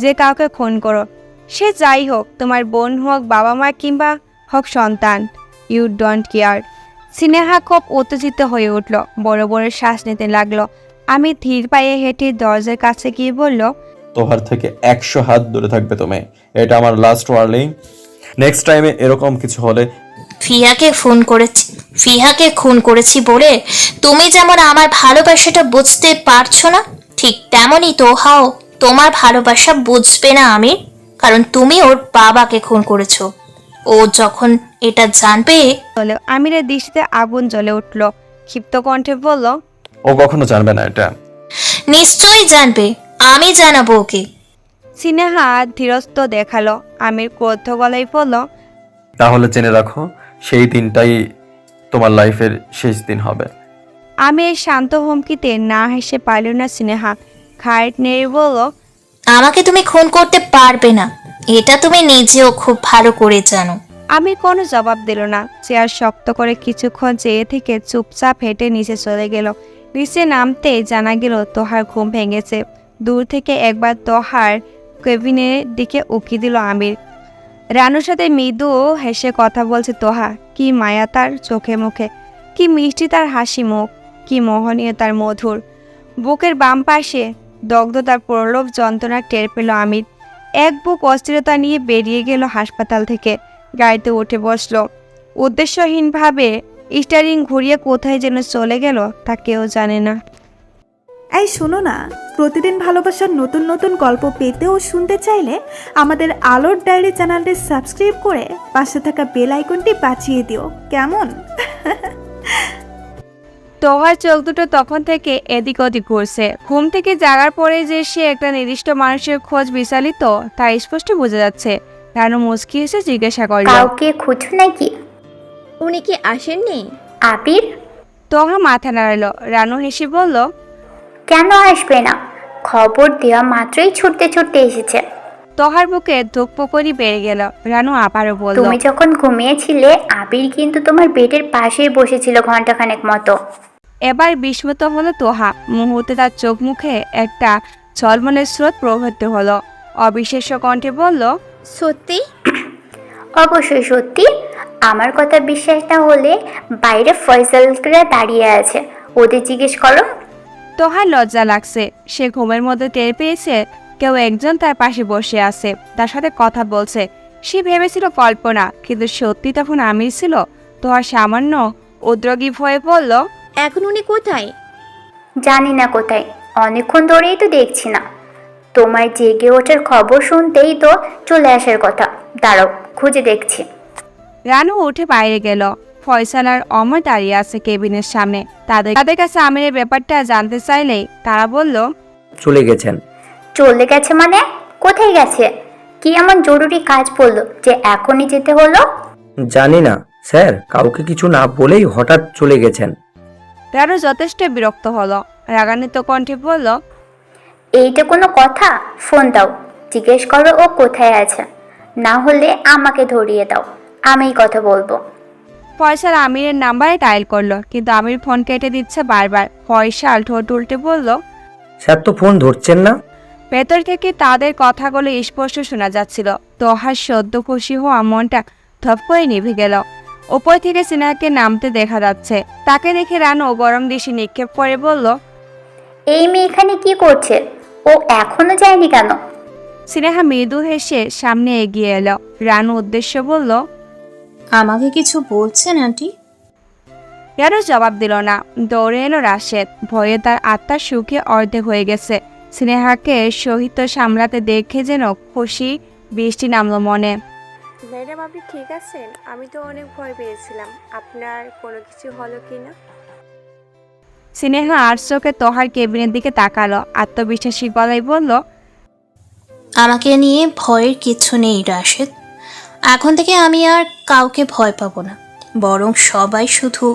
যে কাউকে খুন করো। সে যাই হোক, তোমার বোন হোক, বাবা মা কিংবা হোক সন্তান, ইউ ডোন্ট কেয়ার। স্নেহা খুব উত্তেজিত হয়ে উঠল, বড় বড় শ্বাস নিতে লাগলো। আমি ধীর পায়ে হেঁটে দরজার কাছে গিয়ে বলল, তোহার থেকে 100 হাত দূরে থাকবে তুমি। এটা আমার লাস্ট ওয়ার্নিং। নেক্সট টাইমে এরকম কিছু হলে ফিহাকে খুন করেছি বলে তুমি যেমন আমার ভালোবাসাটা বুঝতে পারছো না, ঠিক তেমনই তোহাও তোমার ভালোবাসা বুঝবে না আমি, কারণ তুমি ওর বাবাকে খুন করেছো। ও যখন এটা জানবে। আমিরের দৃষ্টিতে আগুন জ্বলে উঠল। ক্ষিপ্ত কণ্ঠে বলল, ও কখনো জানবে না এটা। নিশ্চয়ই জানবে, আমি জানাবো ওকে। স্নেহা ধীরস্থ দেখালো। আমির ক্রোধ গলায় বলল, তাহলে জেনে রাখো, সেই দিনটাই তোমার লাইফের শেষ দিন হবে। আমি এই শান্ত হুমকিতে না হেসে পারল না। স্নেহা খাট নেড়ে বলল, আমাকে তুমি খুন করতে পারবে না, এটা তুমি নিজেও খুব ভালো করে জানো। আমি কোনো জবাব দিল না। চেয়ার শক্ত করে কিছুক্ষণ চেয়ে থেকে চুপচাপ হেঁটে নিচে চলে গেল। নিচে নামতে জানা গেল তোহার ঘুম ভেঙেছে। দূর থেকে একবার তোহার কেবিনের দিকে উকি দিল আমির। রানুর সাথে মৃদু হেসে কথা বলছে তোহা। কি মায়া তার চোখে মুখে, কি মিষ্টি তার হাসি মুখ, কি মোহনীয় তার মধুর। বুকের বাম পাশে দগ্ধ তার প্রলোভ যন্ত্রণা টের পেল আমির। এক বুক অস্থিরতা নিয়ে বেরিয়ে গেল হাসপাতাল থেকে। গাড়িতে উঠে বসলো। উদ্দেশ্যহীনভাবে স্টিয়ারিং ঘুরিয়ে কোথায় যেন চলে গেল তা কেউ জানে না। এই শোনো না, প্রতিদিন ভালোবাসার নতুন নতুন গল্প পেতে ও শুনতে চাইলে আমাদের আলোর ডায়েরি চ্যানেলটি সাবস্ক্রাইব করে পাশে থাকা বেল আইকনটি বাজিয়ে দিও, কেমন? তোহার চোখ দুটো তখন থেকে এদিক ওদিক ঘুরছে। ঘুম থেকে জাগার পরে যে সে একটা নির্দিষ্ট মানুষের খোঁজ বিচালিত তা স্পষ্ট বোঝা যাচ্ছে। রানু মুচকি এসে জিজ্ঞাসা করল, কাউকে খুঁজো নাকি? উনি কি আসেননি? আবির? তোহা মাথা নাড়ালো। রানু হেসে বলল, কেন আসবে না? খবর দেওয়া মাত্রই ছুটতে ছুটতে এসেছে। তোহার বুকে ধুকপুকুরি বেড়ে গেল। রানু আবারও বলল, তুমি যখন ঘুমিয়েছিলে আবির কিন্তু তোমার বেডের পাশেই বসেছিল ঘন্টাখানেক মতো। এবার বিস্মিত হলো তোহা। মুহূর্তে তার চোখ মুখে একটা ঝলমলের স্রোত প্রবাহিত হলো। অবিশ্বাস্য কণ্ঠে বলল, সত্যি? অবশ্যই সত্যি। আমার কথা বিশ্বাস না হলে বাইরে ফয়সালরা দাঁড়িয়ে আছে, ওদের জিজ্ঞেস করো। তোহার লজ্জা লাগছে। সে ঘুমের মধ্যে টের পেয়েছে কেউ একজন তার পাশে বসে আছে, তার সাথে কথা বলছে। সে ভেবেছিল কল্পনা, কিন্তু সত্যি তখন আমির ছিল। তোহার সামান্য উদ্যোগী হয়ে বলল, এখন উনি কোথায়? জানি না কোথায়, অনেকক্ষণ ধরেই তো দেখছি না। তোমার জেগে ওঠার খবর শুনতেই তো চলে আসার কথা। দাঁড়াও, খুঁজে দেখছি। রানু উঠে বাইরে গেল। ফয়সাল আর অমর দাঁড়িয়ে আছে কেবিনের সামনে। তাদের কাছে আমিরের ব্যাপারটা জানতে চাইলেই তারা বলল, চলে গেছেন। চলে গেছে মানে? কোথায় গেছে? কি এমন জরুরি কাজ পড়লো যে এখনই যেতে হলো? জানি না স্যার, কাউকে কিছু না বলেই হঠাৎ চলে গেছেন। রানু যথেষ্ট বিরক্ত হলো। রাগান্বিত কণ্ঠে বলল, এইটা কোনো কথা? ফোন দাও, জিজ্ঞেস করো ও কোথায় আছে। না হলে আমাকে ধরিয়ে দাও, আমিই কথা বলবো। ফয়সাল আমিরের নাম্বারে ডায়াল করলো, কিন্তু আমির ফোন কেটে দিচ্ছে বারবার। ফয়সাল ঠোঁট উল্টে বলল, স্যার তো ফোন ধরছেন না। ভেতর থেকে তাদের কথাগুলো স্পষ্ট শোনা যাচ্ছিল। তোহার সদ্য খুশি হওয়া মনটা ধপ করে নিভে গেল। ওপর থেকে সিনহাকে নামতে দেখা যাচ্ছে। তাকে দেখে রানু গরম দৃষ্টি নিক্ষেপ করে বলল, এই মেয়ে এখানে কি করছে? ও এখনো যায়নি কেন? সিনহা মৃদু হেসে সামনে এগিয়ে এলো। রানু উদ্দেশ্য বলল, আমাকে কিছু বলছেন আন্টি? রানু জবাব দিল না। দৌড়ে এলো রাশেদ। ভয়ে তার আত্মা সুখে অর্ধেক হয়ে গেছে। স্নেহাকে সহিত সামলাতে দেখে যেন খুশি বৃষ্টি নামলো মনে। ম্যাডাম, আপনি ঠিক আছেন? আমি তো অনেক ভয় পেয়েছিলাম। আপনার কোনো কিছু হলো কি না? স্নেহা আর চোখে তোহার কেবিনের দিকে তাকালো। আত্মবিশ্বাসী গলায় বলল, আমাকে নিয়ে ভয়ের কিছু নেই রাশেদ। এখন থেকে আমি আর কাউকে ভয় পাবো না, বরং সবাই শুধু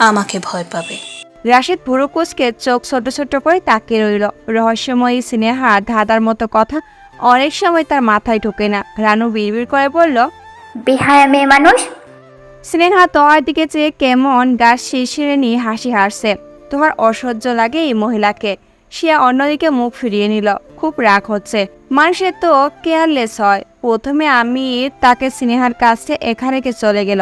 আমাকে ভয় পাবে। রাশেদ ভুরু কুচকে চোখ ছোট ছোট করে তাকিয়ে রইল। রহস্যময়ী স্নেহা ধাঁধার মতো কথা অনেক সময় তার মাথায় ঢোকে না। রানু বিড়বিড় করে বলল, বেহায়া মেয়ে মানুষ। স্নেহা তোহার দিকে চেয়ে কেমন গাছ শিরশিরে নিয়ে হাসি হাসছে। তোহার অসহ্য লাগে এই মহিলাকে। সে অন্যদিকে মুখ ফিরিয়ে নিল। খুব রাগ হচ্ছে। মানুষের তো কেয়ারলেস হয়। প্রথমে আমি তাকে স্নেহার কাছে একা রেখে চলে গেল,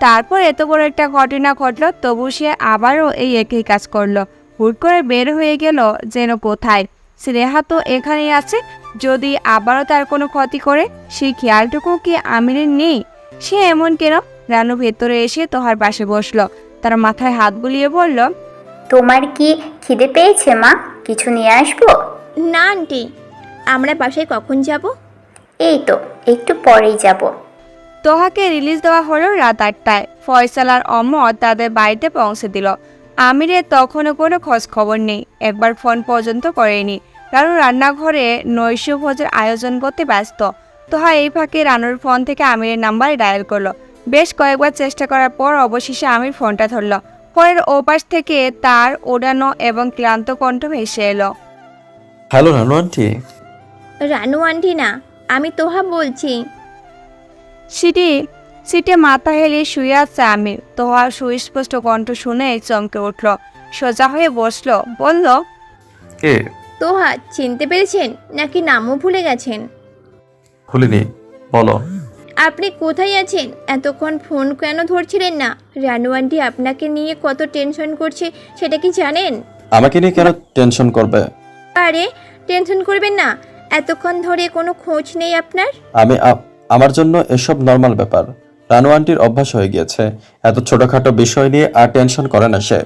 তারপর এত বড় একটা ঘটনা ঘটলো, তবু সে আবারও এই একই কাজ করলো। হুট করে বের হয়ে গেল যেন কোথায়। স্নেহা তো এখানেই আছে, যদি আবারও তার কোনো ক্ষতি করে সেই খেয়ালটুকু কি আমিরের নেই? সে এমন কেন? রানু ভেতরে এসে তোহার পাশে বসলো, তার মাথায় হাত বুলিয়ে বলল, তোমার কি খিদে পেয়েছে মা? কিছু নিয়ে আসবো? না আন্টি, আমরা বাসায় কখন যাব? এই তো একটু পরেই যাব। তোহাকে রিলিজ দেওয়া হলো রাত 8টায়। ফয়সাল আর অমর তাদের বাড়িতে পৌঁছে দিল। আমিরের তখনও কোনো খোঁজ খবর নেই, একবার ফোন পর্যন্ত করেনি। রানু রান্নাঘরে নৈশভোজের আয়োজন করতে ব্যস্ত। তোহা এই ফাঁকে রানুর ফোন থেকে আমিরের নাম্বারে ডায়াল করলো। বেশ কয়েকবার চেষ্টা করার পর অবশেষে আমির ফোনটা ধরল। ফোনের ওপাশ থেকে তার ওড়ানো এবং ক্লান্ত কণ্ঠ ভেসে এলো। Hello Ranu aunty. Ranu aunty না, আমি তোহা বলছি। সিটে মাথা হেলিয়ে শুয়ে আছে আমির। তোহার সুস্পষ্ট কণ্ঠ শুনে চমকে উঠল, সোজা হয়ে বসলো, বলল, কে? তোহা চিনতে পেরেছেন নাকি নামও ভুলে গেছেন? ভুলিনি, বলো। আপনি কোথায় আছেন? এতক্ষণ ফোন কেন ধরছিলেন না? রানু আন্টি আপনাকে নিয়ে কত টেনশন করছে সেটা কি জানেন? আমাকে নিয়ে কেন টেনশন করবে? আরে টেনশন করবেন না, এতক্ষণ ধরে কোনো খোঁজ নেই আপনার। আমার জন্য এসব নর্মাল ব্যাপার। রানু আন্টির অভ্যাস হয়ে গিয়েছে, এত ছোটখাটো বিষয় নিয়ে আর টেনশন করে না সে।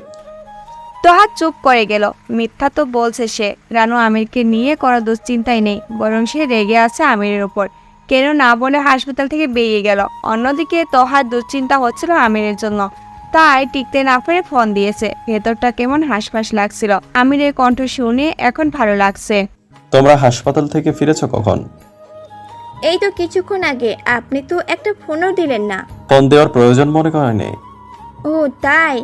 তোহা চুপ করে গেল। মিথ্যা তো বলছে সে। রানু আমিরকে নিয়ে করা দুশ্চিন্তাই নেই, বরং সে রেগে আছে আমিরের উপর। কেন না বলে হাসপাতাল থেকে বেরিয়ে গেল। অন্যদিকে তোহার দুশ্চিন্তা হচ্ছিল আমিরের জন্য, তাই টিকতে না পেরে ফোন দিয়েছে। ভেতরটা কেমন হাঁসফাঁস লাগছিল। আমিরের কণ্ঠ শুনে এখন ভালো লাগছে। তোমরা হাসপাতাল থেকে ফিরেছো কখন? এই তো কিছুক্ষণ আগে। আপনি তো একটা ফোনও দিলেন না। ফোন দেওয়ার প্রয়োজন মনে করেনি। ও তাই?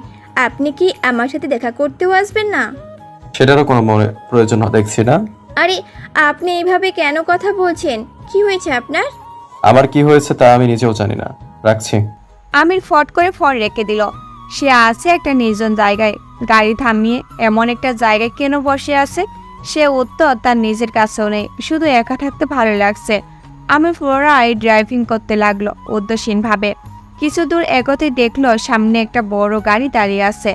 আপনি কি আমার সাথে দেখা করতেও আসবেন না? সেটারও কোনো প্রয়োজন দেখছি না। আরে আপনি এইভাবে কেন কথা বলছেন? কি হয়েছে আপনার? আমার কি হয়েছে তা আমি নিজেও জানি না। রাখছি। আমির ফট করে ফোন রেখে দিল। সে আছে একটা নির্জন জায়গায়, গাড়ি থামিয়ে এমন একটা জায়গায় কেন বসে আছে? সে উত্তর তার নিজের কাছেও নেই, শুধু একা থাকতে ভালো লাগছে। আমি পুনরায় ড্রাইভিং করতে লাগলো উদ্দেশ্যহীনভাবে। কিছু দূর এগোতে দেখলো সামনে একটা বড় গাড়ি দাঁড়িয়ে আছে।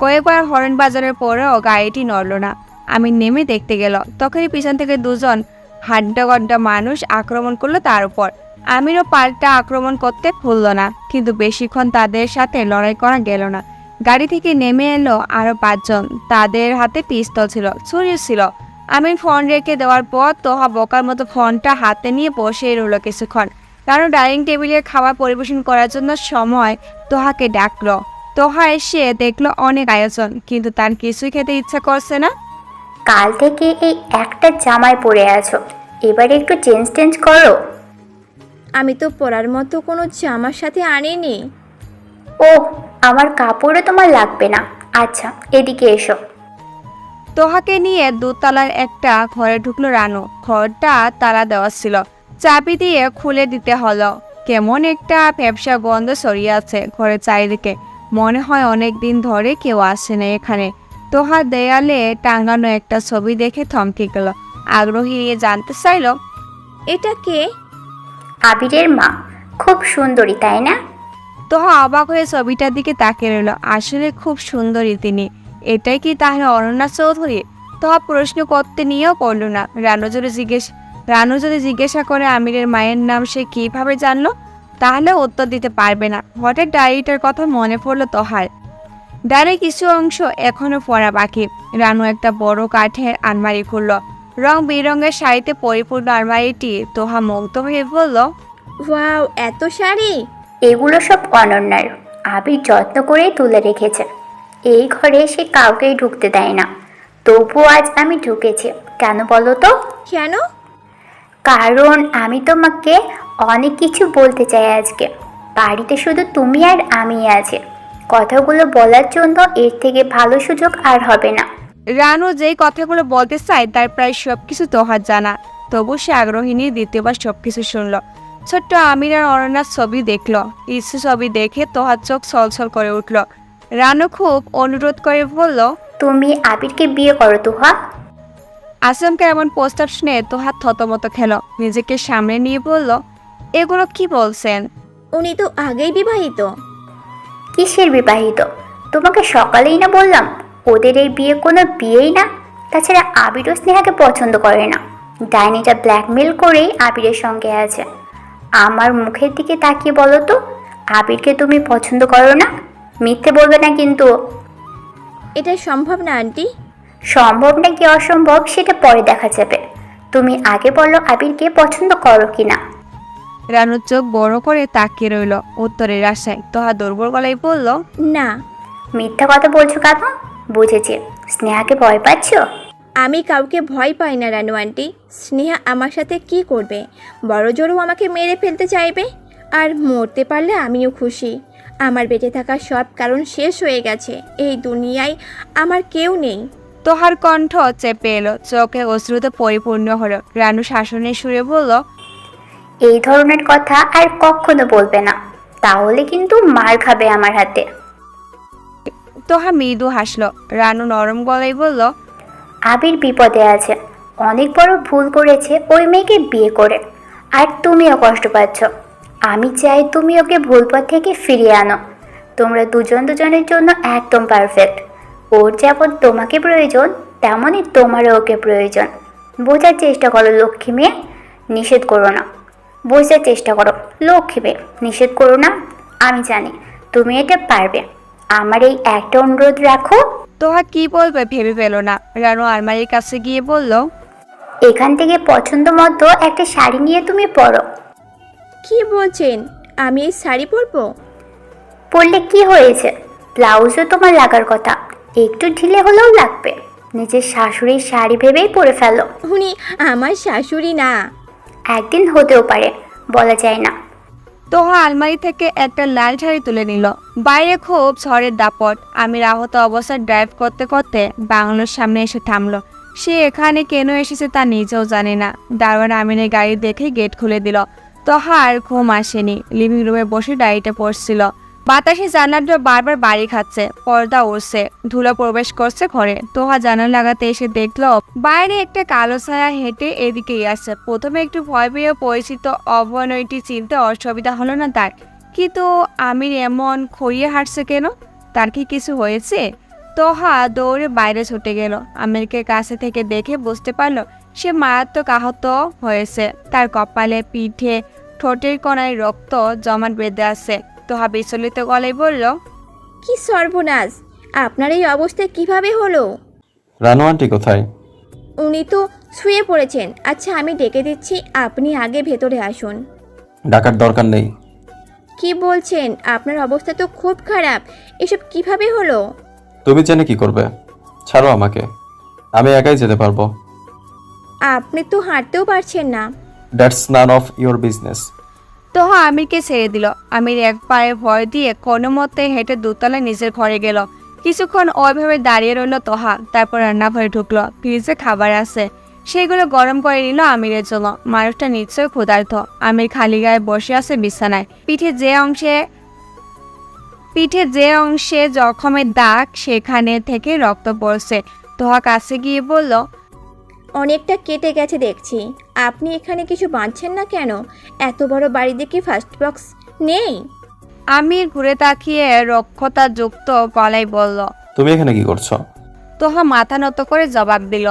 কয়েকবার হর্ন বাজারের পরেও গাড়িটি নড়ল না। আমি নেমে দেখতে গেল, তখনই পিছন থেকে দুজন হাড্ডাগড্ডা মানুষ আক্রমণ করলো তার উপর। আমিরও পাল্টা আক্রমণ করতে ভুলল না, কিন্তু বেশিক্ষণ তাদের সাথে লড়াই করা গেল না। গাড়ি থেকে নেমে এলো আরো 5 জন। তাদের হাতে পিস্তল ছিল, ছুরি ছিল। আমির ফোন রেখে দেওয়ার পর তোহা বোকার মতো ফোনটা হাতে নিয়ে বসেই রইল কিছুক্ষণ। কারণ ডাইনিং টেবিলে খাবার পরিবেশন করার জন্য সময় তোহাকে ডাকলো। তোহা এসে দেখলো অনেক আয়োজন, কিন্তু তার কিছুই খেতে ইচ্ছা করছে না। কাল থেকে এই একটা জামায় পরে আছো, এবার একটু চেঞ্জ করো। আমি তো পরার মতো কোনো জামার সাথে আনিনি। ও, আমার কাপড়ও তোমার লাগবে না। আচ্ছা এদিকে এসো। তোহাকে নিয়ে দোতলার একটা ঘরে ঢুকলো রানু। ঘরটা তালা দেওয়া ছিল, চাবি দিয়ে খুলে দিতে হলো। কেমন একটা ব্যবসা গন্ধ ছড়িয়ে আছে ঘরের চারিদিকে। মনে হয় অনেক দিন ধরে কেউ আসে না এখানে। তোহার দেয়ালে টাঙানো একটা ছবি দেখে থমকে গেল। আগ্রহী নিয়ে জানতে চাইলো, এটা কে? আবিরের মা। খুব সুন্দরী তাই না? তোহা অবাক হয়ে ছবিটার দিকে তাকিয়ে রইল। আসলে খুব সুন্দরী তিনি। এটাই কি তাহলে অনন্যা চৌধুরী? তোহা প্রশ্ন করতে নিয়েও করল না। রানু যদি জিজ্ঞাসা করে আমিরের মায়ের নাম সে কিভাবে জানলো, তাহলে উত্তর দিতে পারবে না। হঠাৎ ডায়েরিটার কথা মনে পড়লো তোহার। ডায়েরির কিছু অংশ এখনো পড়া বাকি। রানু একটা বড় কাঠের আলমারি খুলল। রং বেরঙের শাড়িতে পরিপূর্ণ আলমারিটি। তোহা মুগ্ধ হয়ে বলল, ওয়াও, এত শাড়ি! এগুলো সব অনন্যার। আবির যত্ন করেই তুলে রেখেছে। এই ঘরে সে কাউকেই ঢুকতে দেয় না, তবুও আজ আমি ঢুকেছি। কেন বলো তো? কেন? কারণ আমি তোমাকে অনেক কিছু বলতে চাই আজকে। বাড়িতে শুধু তুমি আর আমি আছি। কথাগুলো বলার জন্য এর থেকে ভালো সুযোগ আর হবে না। রানু যেই কথাগুলো বলতে চায় তার প্রায় সবকিছু তোহার জানা, তবু সে আগ্রহী নিয়ে দ্বিতীয়বার সবকিছু শুনল। ছোট্ট আমির আর অরণ্যার ছবি দেখলো। ইসু ছবি দেখে তোহার চোখ ছলছল করে উঠল। রানু খুব অনুরোধ করে বলল, তুমি আবিরকে বিয়ে করো তুহা। আসলামকে এমন প্রস্তাব শুনে তোহার থতমত খেল। নিজেকে সামনে নিয়ে বলল, এগুলো কি বলছেন? উনি তো আগেই বিবাহিত। কিসের বিবাহিত? তোমাকে সকালেই না বললাম ওদের এই বিয়ে কোনো বিয়েই না। তাছাড়া আবিরও স্নেহাকে পছন্দ করে না। ডাইনিটা ব্ল্যাকমেল করেই আবিরের সঙ্গে আছে। আমার মুখের দিকে তাকিয়ে বলো তো, আবিরকে তুমি পছন্দ করো না? মিথ্যে বলবে না কিন্তু। এটা সম্ভব না আন্টি। সম্ভব নাকি অসম্ভব সেটা পরে দেখা যাবে। তুমি আগে বলো আবিরকে পছন্দ করো কিনা। রানুর চোখ বড় করে তাকিয়ে রইল উত্তরের আশায়। তোহা দুর্বল গলায় বলল, না। মিথ্যা কথা বলছো কেন? বুঝেছি, স্নেহাকে ভয় পাচ্ছ। আমি কাউকে ভয় পাই না রানু আন্টি। স্নেহা আমার সাথে কি করবে? বড় জোরও আমাকে মেরে ফেলতে চাইবে। আর মরতে পারলে আমিও খুশি। আমার বেঁচে থাকার সব কারণ শেষ হয়ে গেছে। এই দুনিয়ায় আমার কেউ নেই। তোহার কণ্ঠ চেপে এলো, চোখে অশ্রুতে পরিপূর্ণ হলো। রানু শাসনের সুরে বলল, এই ধরনের কথা আর কখনো বলবে না, তাহলে কিন্তু মার খাবে আমার হাতে। তোহা মৃদু হাসলো। রানু নরম গলায় বলল, আবির বিপদে আছে, অনেক বড় ভুল করেছে ওই মেয়েকে বিয়ে করে। আর তুমিও কষ্ট পাচ্ছ। আমি চাই তুমি ওকে ভুল পথ থেকে ফিরিয়ে আনো। তোমরা দুজন দুজনের জন্য একদম পারফেক্ট। ওর যেমন তোমাকে প্রয়োজন তেমনই তোমারও ওকে প্রয়োজন। বোঝার চেষ্টা করো লক্ষ্মী মেয়ে, নিষেধ করো না। বোঝার চেষ্টা করো লক্ষ্মী মেয়ে, নিষেধ করো না। আমি জানি তুমি এটা পারবে। আমার এই একটা অনুরোধ রাখো। তোহা কি বলবে ভেবে পেল না। রানু আলমারির কাছে গিয়ে বলল, এখান থেকে পছন্দ মতো একটা শাড়ি নিয়ে তুমি পরো। কি বলছেন? আমি এই শাড়ি পরবো? পরলে কি হয়েছে? ব্লাউজও তোমার লাগার কথা, একটু ঢিলে হলেও লাগবে। নিজের শাশুড়ির শাড়ি ভেবেই পরে ফেলো। উনি আমার শাশুড়ি না। একদিন হতেও পারে, বলা যায় না। তোহা আলমারি থেকে একটা লাল শাড়ি তুলে নিল। বাইরে খুব ঝড়ের দাপট। আমি আহত অবস্থায় ড্রাইভ করতে করতে বাংলোর সামনে এসে থামলো। সে এখানে কেন এসেছে তা নিজেও জানে না। দারোয়ান আমিনের গাড়ি দেখে গেট খুলে দিল। তোহা আর ঘুম আসেনি। লিভিং রুমে বসে ডায়েরিটা পড়ছিল। বাতাসে জানালাটা বারবার বাড়ি খাচ্ছে, পর্দা উড়ছে, ধুলো প্রবেশ করছে ঘরে। তোহা জানালা লাগাতে এসে দেখলো বাইরে একটা কালো ছায়া হেঁটে এদিকেই আসছে। প্রথমে একটু ভয় পেয়ে পরিচিত অবনয়টি চিনতে অসুবিধা হলো না তার। কিন্তু আমির এমন খড়িয়ে হাঁটছে কেন? তার কি কিছু হয়েছে? তোহা দৌড়ে বাইরে ছুটে গেল। আমিরকে কাছে থেকে দেখে বুঝতে পারলো সে মারাত্মক আহত হয়েছে। তার কপালে, পিঠে, ঠোঁটের কোণায় রক্ত জমাট বেঁধে আছে। তোহা বিচলিত গলায় বলল, কি সর্বনাশ! আপনার এই অবস্থা কিভাবে হলো? রানু আন্টি কোথায়? উনি তো শুয়ে পড়েছেন। আচ্ছা, আমি ডেকে দিচ্ছি, আপনি আগে ভেতরে আসুন। ডাকার দরকার নেই। কি বলছেন? আপনার অবস্থা তো খুব খারাপ। এসব কিভাবে হলো? তুমি জেনে কি করবে? ছাড়ো আমাকে, আমি একাই যেতে পারবো। আপনি তো হাঁটতেও পারছেন না। That's none of your business. Toha আমিরকে ছেড়ে দিল। আমির এক পায়ে ভয় দিয়ে কোনো মতে হেঁটে দোতলায় নিজের ঘরে গেল। কিছুক্ষণ ওইভাবে দাঁড়িয়ে রইল তোহা। তারপর রান্নাঘরে ঢুকলো। ফ্রিজে খাবার আছে, সেগুলো গরম করে নিল আমিরের জন্য। মানুষটা নিশ্চয় ক্ষুধার্ত। আমির খালি গায়ে বসে আছে বিছানায়। পিঠে যে অংশে জখমের দাগ সেখানে থেকে রক্ত পড়ছে। তোহা কাছে গিয়ে বলল, অনেকটা কেটে গেছে দেখছি। আপনি এখানে কিছু বাঁধছেন না কেন? এত বড় বাড়িতে কি ফার্স্ট বক্স নেই? আমির ঘুরে তাকিয়ে রক্ষতা যুক্ত গলায় বলল, তুমি এখানে কি করছো? তোহা মাথা নত করে জবাব দিল,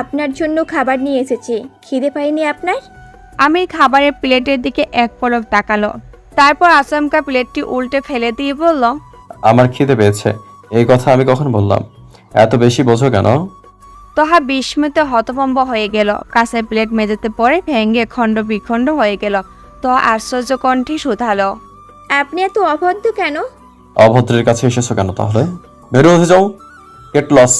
আপনার জন্য খাবার নিয়ে এসেছি। খিদে পাইনি আপনার? আমির খাবারের প্লেটের দিকে এক পলক তাকালো। তারপর আচমকা প্লেটটি উল্টে ফেলে দিয়ে বলল, আমার খিদে পেয়েছে। এই কথা আমি কখন বললাম? এত বেশি বোঝো কেন? তোহা বিস্মিত হতভম্ব হয়ে গেল। কাছের প্লেট মেঝেতে পড়ে ভেঙে খণ্ড বিখণ্ড হয়ে গেল। তো আশ্চর্য কণ্ঠে শুধালো, আপনি এত অভদ্র কেন? অভদ্রের কাছে এসেছো কেন তাহলে? বের হয়ে যাও, গেট লস।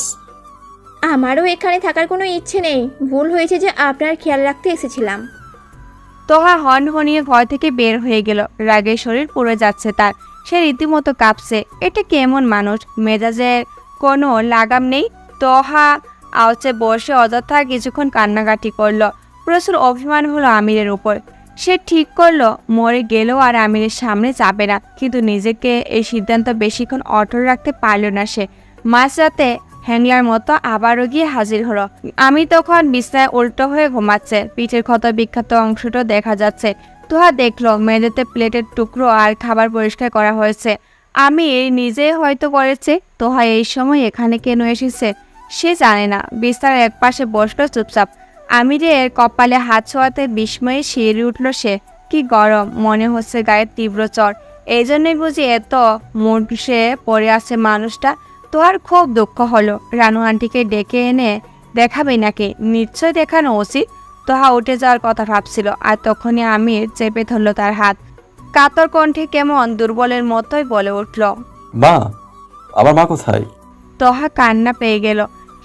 আমারও এখানে থাকার কোনো ইচ্ছে নেই। ভুল হয়েছে যে আপনার খেয়াল রাখতে এসেছিলাম। তোহা হনহনিয়ে ঘর থেকে বের হয়ে গেল। রাগে শরীর পুড়ে যাচ্ছে তার। সে রীতিমতো কাঁপছে। এটা কেমন মানুষ, মেজাজের কোনো লাগাম নেই। তোহা আউচে বসে অযথা কিছুক্ষণ কান্নাকাটি করলো। প্রচুর অভিমান হলো আমিরের উপর। সে ঠিক করলো মরে গেলেও আর আমিরের সামনে যাবে না, কিন্তু নিজেকে এই সিদ্ধান্ত বেশিক্ষণ অটল রাখতে পারল না সে। মাঝরাতে হ্যাংলার মতো আবারও গিয়ে হাজির হলো। আমি তখন বিছানায় উল্টো হয়ে ঘুমাচ্ছে, পিঠের ক্ষত বিখ্যাত অংশটা দেখা যাচ্ছে। তোহা দেখলো মেঝেতে প্লেটের টুকরো আর খাবার পরিষ্কার করা হয়েছে। আমি নিজেই হয়তো করেছে। তোহা এই সময় এখানে কেন এসেছে সে জানে না। বিছানার এক পাশে বসলো চুপচাপ। আমিরের কপালে হাত ছোঁয়াতে বিস্ময়ে শিরে উঠল সে। কি গরম, মনে হচ্ছে গায়ের তীব্র জ্বর। এই জন্যই বুঝি এত মূর্ছে পড়ে আছে মানুষটা। তোহার খুব দুঃখ হলো। রানু আন্টিকে ডেকে এনে দেখাবে নাকি? নিশ্চয় দেখানো উচিত। তোহা উঠে যাওয়ার কথা ভাবছিল, আর তখনই আমির চেপে ধরল তার হাত। কাতর কণ্ঠে কেমন দুর্বলের মতোই বলে উঠল, মা, আমার মা কোথায়? তোহা কান্না পেয়ে গেল।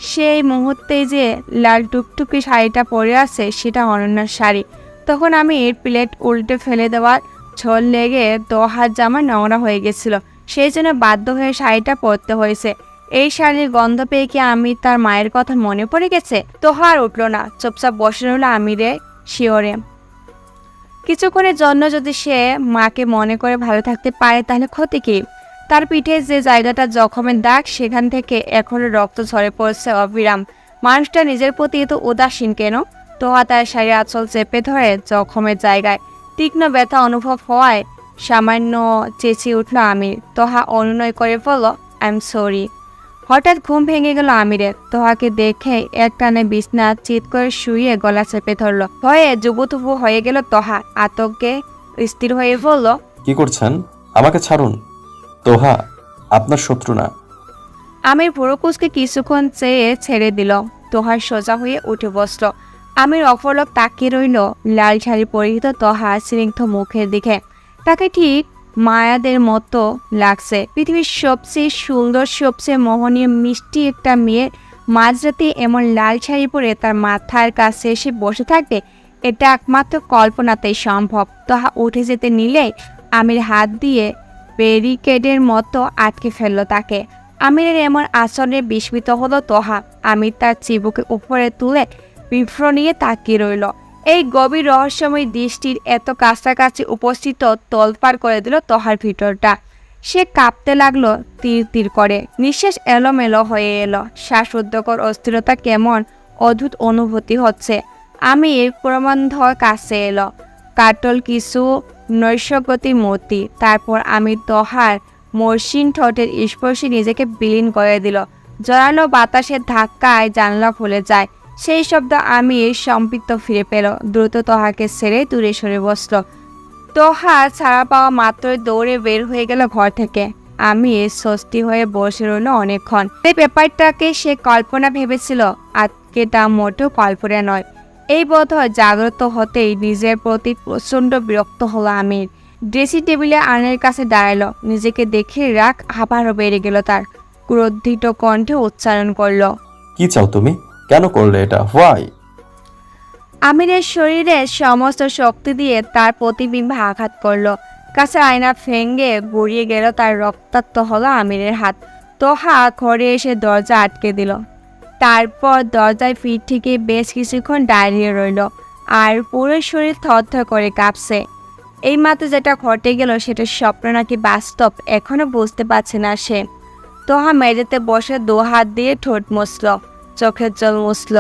সেই মুহূর্তে যে লাল টুকটুকি শাড়িটা পরে আছে সেটা অনন্যার শাড়ি। তখন আমি প্লেট উল্টে ফেলে দেওয়ার ঝোল লেগে তোহার জামা নোংরা হয়ে গেছিল, সেই জন্য বাধ্য হয়ে শাড়িটা পরতে হয়েছে। এই শাড়ির গন্ধ পেয়ে কি আমি তার মায়ের কথা মনে পড়ে গেছে? তোহা আর উঠল না, চুপচাপ বসে রইল আমিরে শিওরে। কিছুক্ষণের জন্য যদি সে মাকে মনে করে ভালো থাকতে পারে তাহলে ক্ষতি কি? তার পিঠে যে জায়গাটা জখমের দাগ, সেখান থেকে এখনো রক্ত ঝরে পড়ছে অবিরাম। মানুষটা নিজের প্রতি এত উদাসীন কেন? তোহা তার শাড়ির আঁচল চেপে ধরে জখমের জায়গায় তীক্ষ্ণ ব্যথা অনুভব হওয়ায় সামান্য চেঁচিয়ে উঠল আমির। তোহা অনুনয় করে বলল, আই এম সরি। হঠাৎ ঘুম ভেঙে গেল আমিরের। তোহাকে দেখে একটানে বিছনা চিৎ করে শুয়ে গলা চেপে ধরল। ভয়ে জুবুথুবু হয়ে গেল তোহা। আতঙ্কে স্থির হয়ে বলল, কি করছেন? আমাকে ছাড়ুন। তোহা আপনার শত্রু না। আমির পুরকুচকে কিছুক্ষণ চেয়ে ছেড়ে দিল। তোহার সোজা হয়ে উঠে বসল। আমির অপলক তাকিয়ে রইল লাল শাড়ি পরিহিত তোহা স্নিগ্ধ মুখের দিকে। তাকে ঠিক মায়াদের মতো লাগছে। পৃথিবীর সবচেয়ে সুন্দর, সবচেয়ে মোহনীয় মিষ্টি একটা মেয়ের মাঝরাতে এমন লাল শাড়ি পরে তার মাথার কাছে এসে বসে থাকবে, এটা একমাত্র কল্পনাতেই সম্ভব। তোহা উঠে যেতে নিলেই আমির হাত দিয়ে ব্যারিকেডের মতো আটকে ফেললো তাকে। আমিরের এমন আচরণে বিস্মিত হলো তোহা। আমির তার চিবুকে উপরে তুলে বিভ্র নিয়ে তাকিয়ে রইল। এই গভীর রহস্যময় দৃষ্টির এত কাছাকাছি উপস্থিত তোলপাড় করে দিল তোহার ভিতরটা। সে কাঁপতে লাগলো তীর তীর করে। নিঃশ্বাস এলোমেলো হয়ে এলো। শ্বাসরুদ্ধকর অস্থিরতা, কেমন অদ্ভুত অনুভূতি হচ্ছে। আমির প্রবন্ধ কাছে এলো, কাটল কিছু নৈশগতির মূর্তি। তারপর আমি তোহার মসৃণ ঠোঁটের স্পর্শে নিজেকে বিলীন করে দিল। জড়ানো বাতাসের ধাক্কায় জানলা খুলে যায়। সেই শব্দ আমি সম্পৃক্ত ফিরে পেল। দ্রুত তোহাকে ছেড়ে দূরে সরে বসল। তোহা ছাড়া পাওয়া মাত্রই দৌড়ে বের হয়ে গেল ঘর থেকে। আমি স্বস্তি হয়ে বসে রইল অনেকক্ষণ। এই ব্যাপারটাকে সে কল্পনা ভেবেছিল, আজকে তা মোটেও কল্পনা নয়। এই বোধ জাগ্রত হতেই নিজের প্রতি প্রচণ্ড বিরক্ত হলো আমির। ড্রেসিং টেবিলে আয়নার কাছে দাঁড়ালো। নিজেকে দেখে রাগ আবারও বেড়ে গেল তার। ক্রোধিত কণ্ঠে উচ্চারণ করলো, কি চাও তুমি? কেন করলে এটা? হোয়াই? আমিরের শরীরে সমস্ত শক্তি দিয়ে তার প্রতিবিম্বে আঘাত করলো। কাছে আয়না ভেঙে গড়িয়ে গেল তার। রক্তাক্ত হলো আমিরের হাত। তোহা ঘরে এসে দরজা আটকে দিল। তারপর দরজায় পিঠ থেকে বেশ কিছুক্ষণ দাঁড়িয়ে রইল, আর পুরো শরীর থরথর করে কাঁপছে। এইমাত্র যেটা ঘটে গেল সেটা স্বপ্ন নাকি বাস্তব এখনো বুঝতে পারছে না সে। তোহা মেঝেতে বসে দু হাত দিয়ে ঠোঁট মুছল, চোখের জল মুছল।